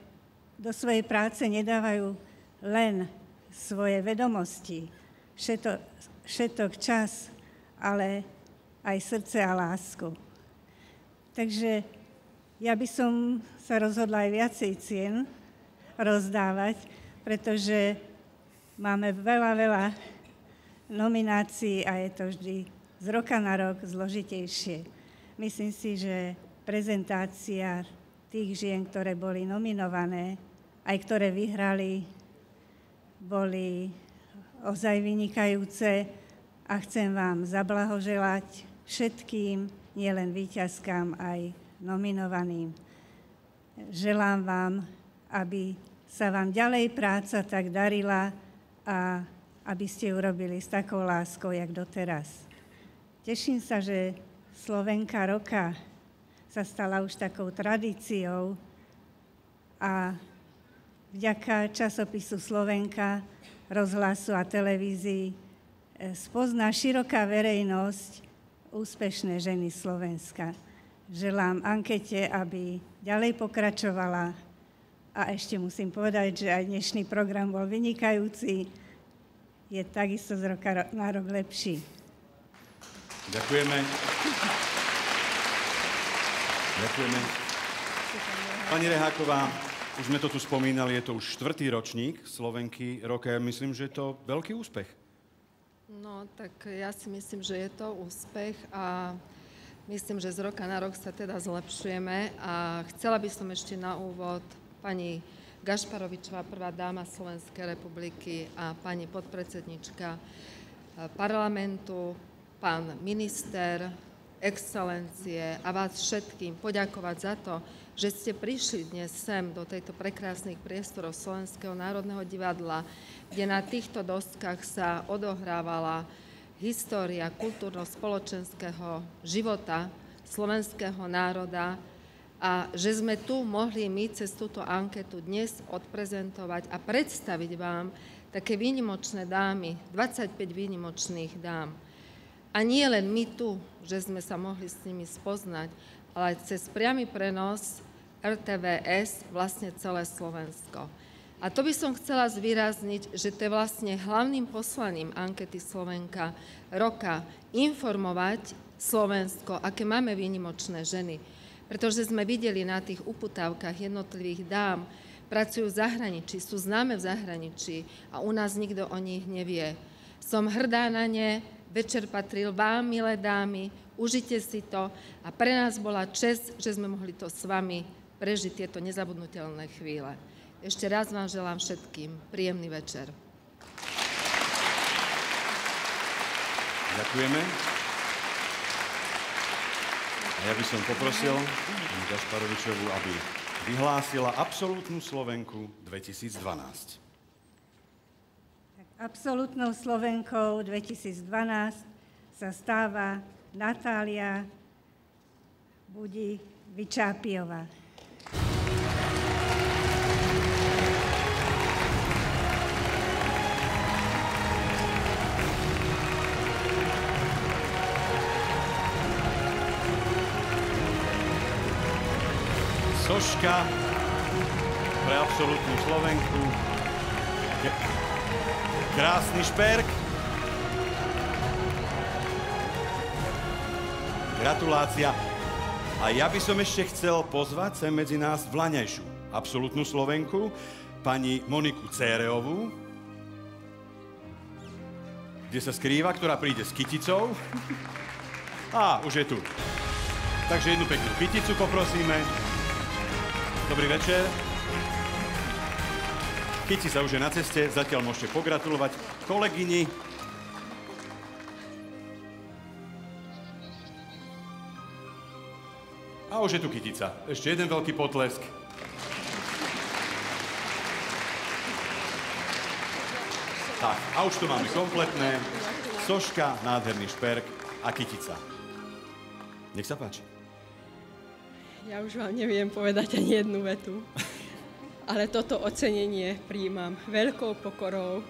do svojej práce nedávajú len svoje vedomosti, všetok čas, ale aj srdce a lásku. Takže ja by som sa rozhodla aj viacej cien rozdávať, pretože máme veľa nominácií a je to vždy z roka na rok zložitejšie. Myslím si, že prezentácia tých žien, ktoré boli nominované, aj ktoré vyhrali, boli ozaj vynikajúce a chcem vám zablahoželať všetkým, nielen víťazkám, aj nominovaným. Želám vám, aby sa vám ďalej práca tak darila a aby ste urobili s takou láskou, jak doteraz. Teším sa, že Slovenka roka sa stala už takou tradíciou a vďaka časopisu Slovenka, rozhlasu a televízii spozná široká verejnosť úspešné ženy Slovenska. Želám ankete, aby ďalej pokračovala a ešte musím povedať, že aj dnešný program bol vynikajúci. Je takisto z roka na rok lepší. Ďakujeme. Ďakujeme. Pani Reháková, už sme to tu spomínali, je to už 4. ročník Slovenky roka. Myslím, že je to veľký úspech. No, tak ja si myslím, že je to úspech a myslím, že z roka na rok sa teda zlepšujeme a chcela by som ešte na úvod pani Gašparovičová, prvá dáma Slovenskej republiky a pani podpredsednička parlamentu, pán minister, excelencie a vás všetkým poďakovať za to, že ste prišli dnes sem do tejto prekrásnych priestorov Slovenského národného divadla, kde na týchto doskách sa odohrávala história kultúrno-spoločenského života slovenského národa a že sme tu mohli my cez túto anketu dnes odprezentovať a predstaviť vám také výnimočné dámy, 25 výnimočných dám. A nie len my tu, že sme sa mohli s nimi spoznať, ale cez priamy prenos RTVS vlastne celé Slovensko. A to by som chcela zvýrazniť, že to je vlastne hlavným poslaním ankety Slovenka roka informovať Slovensko, aké máme výnimočné ženy. Pretože sme videli na tých uputávkach jednotlivých dám, pracujú v zahraničí, sú známe v zahraničí a u nás nikto o nich nevie. Som hrdá na ne, večer patril vám, milé dámy, užite si to a pre nás bola česť, že sme mohli to s vami prežiť tieto nezabudnutelné chvíle. Ešte raz vám želám všetkým príjemný večer. Ďakujeme. A ja by som poprosil pani Gašparovičovú, aby vyhlásila absolútnu Slovenku 2012. Absolútnou Slovenkou 2012 sa stáva Natália Budi-Vyčápiová. Soška pre absolútnu Slovenku. Krásny šperk. Gratulácia. A ja by som ešte chcel pozvať sem medzi nás vlaňajšiu absolútnu Slovenku, pani Moniku Céreovú, kde sa skrýva, ktorá príde s kyticou. Á, už je tu. Takže jednu peknú kyticu poprosíme. Dobrý večer. Kytica už je na ceste, zatiaľ môžete pogratulovať kolegyni. A už je tu kytica. Ešte jeden veľký potlesk. Tak, a už to máme kompletné. Soška, nádherný šperk a kytica. Nech sa páči. Ja už vám neviem povedať ani jednu vetu, ale toto ocenenie prijímam veľkou pokorou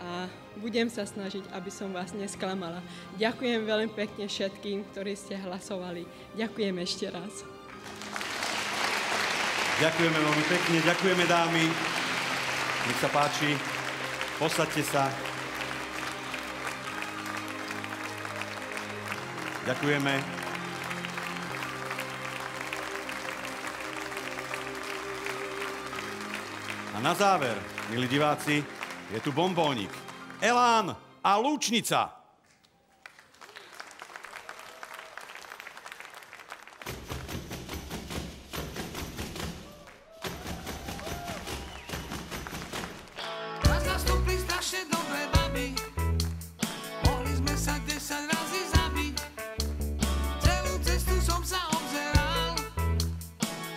a budem sa snažiť, aby som vás nesklamala. Ďakujem veľmi pekne všetkým, ktorí ste hlasovali. Ďakujem ešte raz. Ďakujeme veľmi pekne, ďakujeme dámy. Nech sa páči, posaďte sa. Ďakujeme. A na záver, milí diváci, je tu bombónik. Elán a Lúčnica. Raz nastúpli strašne dobré baby, mohli sme sa 10 razy zabiť. Celú cestu som sa obzeral,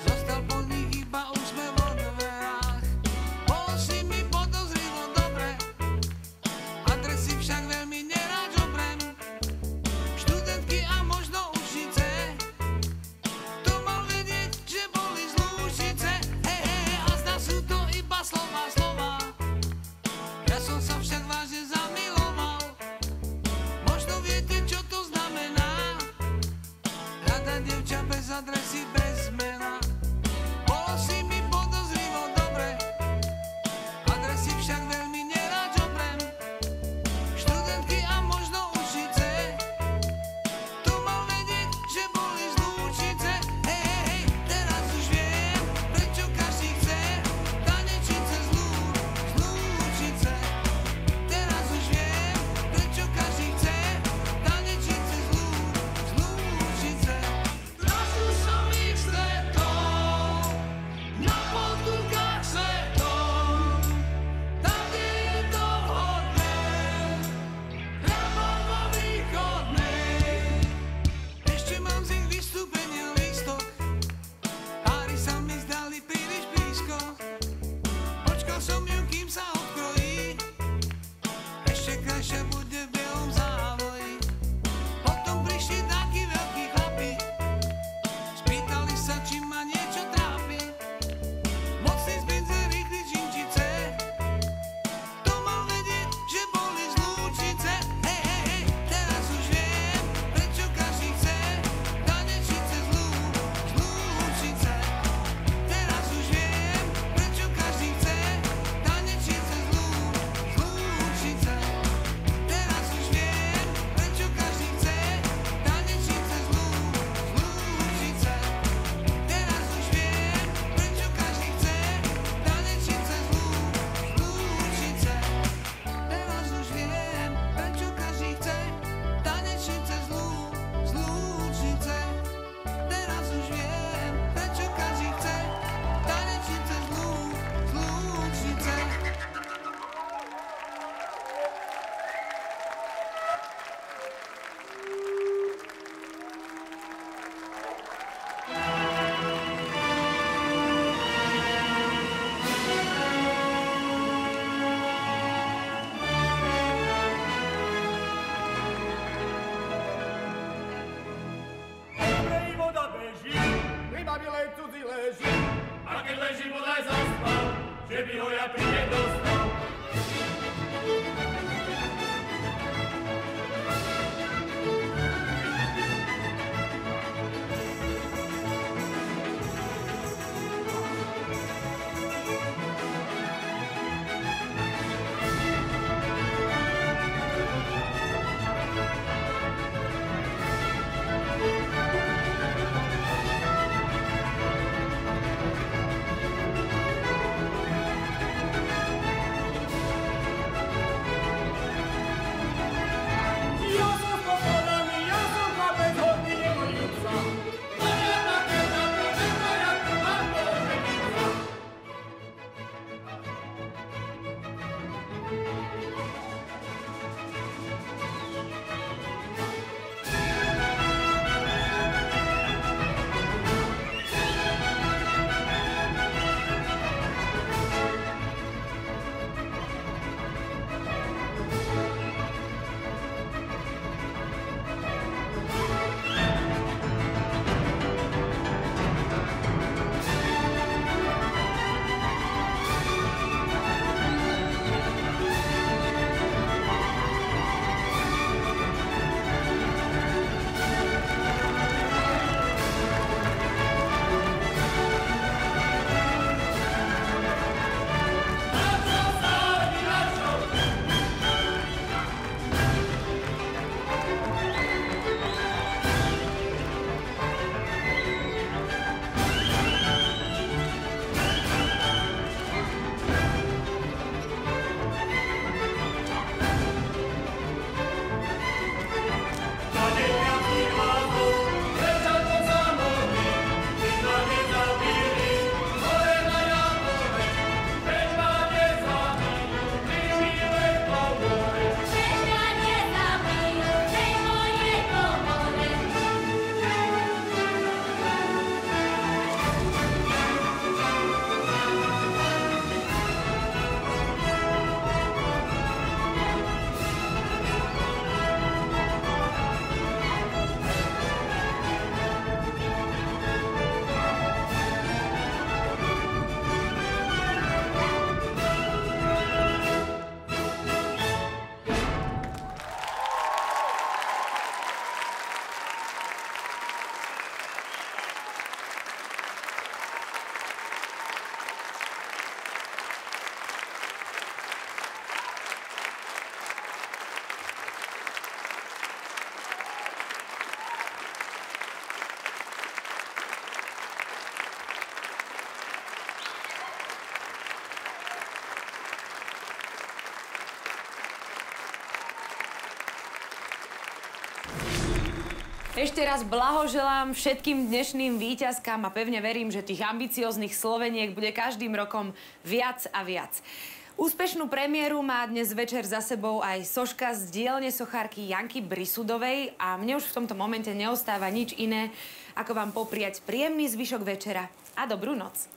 zostal po nich iba úsmev vo dverách. Bolo s nimi podozrivo dobre, adresy však veľmi nerád žobrem. Študentky a možno učnice, kto mal vedieť, že boli z Lúčice. A zdá sú to iba slova. Ja som sa však vážne zamiloval, možno viete, čo to znamená. Rada dievča bez adresy, bez mena. Bolo s nimi podozrivo dobre, adresy však veľmi nerád žobrem. Študentky a možno učnice, kto mal vedieť, že boli z Lúčice. Teraz už viem, prečo každý chce tanečiť cez Lúčice. Teraz už viem, prečo každý chce tanečiť cez Lúčice. Raz už som ich stretol, na potulkách svetom, tam, kde je to vhodné, ráno vo východnej. Ešte mám z ich vystúpenia lístok, páry sa mi zdali príliš blízko. Počkal som ju, kým sa odkrojí, ešte krajšia bude v bielom závoji. Potom prišli takí veľkí chlapi, spýtali sa, či ma niečo trápi. Mocný zbinzer, rýchli činčice, kto mal vedieť, že boli z Lúčice. Teraz už viem, prečo každý chce tanečiť cez Lúčice. Teraz už viem, prečo každý chce tanečiť cez Lúčice. Teraz už viem, prečo každý chce tanečiť cez Lúčice. Teraz už viem, prečo každý chce tanečiť cez Lúčice. Teraz už viem, prečo každý chce tanečiť cez Lúčice. Teraz už viem, prečo každý chce tanečiť cez Lúčice. Dobrej voda beží, ryba milej cudzí leží. A keď leží bodaj zaspal, že by ho ja pri nej dostal. Ešte raz blahoželám všetkým dnešným víťazkám a pevne verím, že tých ambicióznych Sloveniek bude každým rokom viac a viac. Úspešnú premiéru má dnes večer za sebou aj soška z dielne sochárky Janky Brisudovej a mne už v tomto momente neostáva nič iné, ako vám popriať príjemný zvyšok večera a dobrú noc.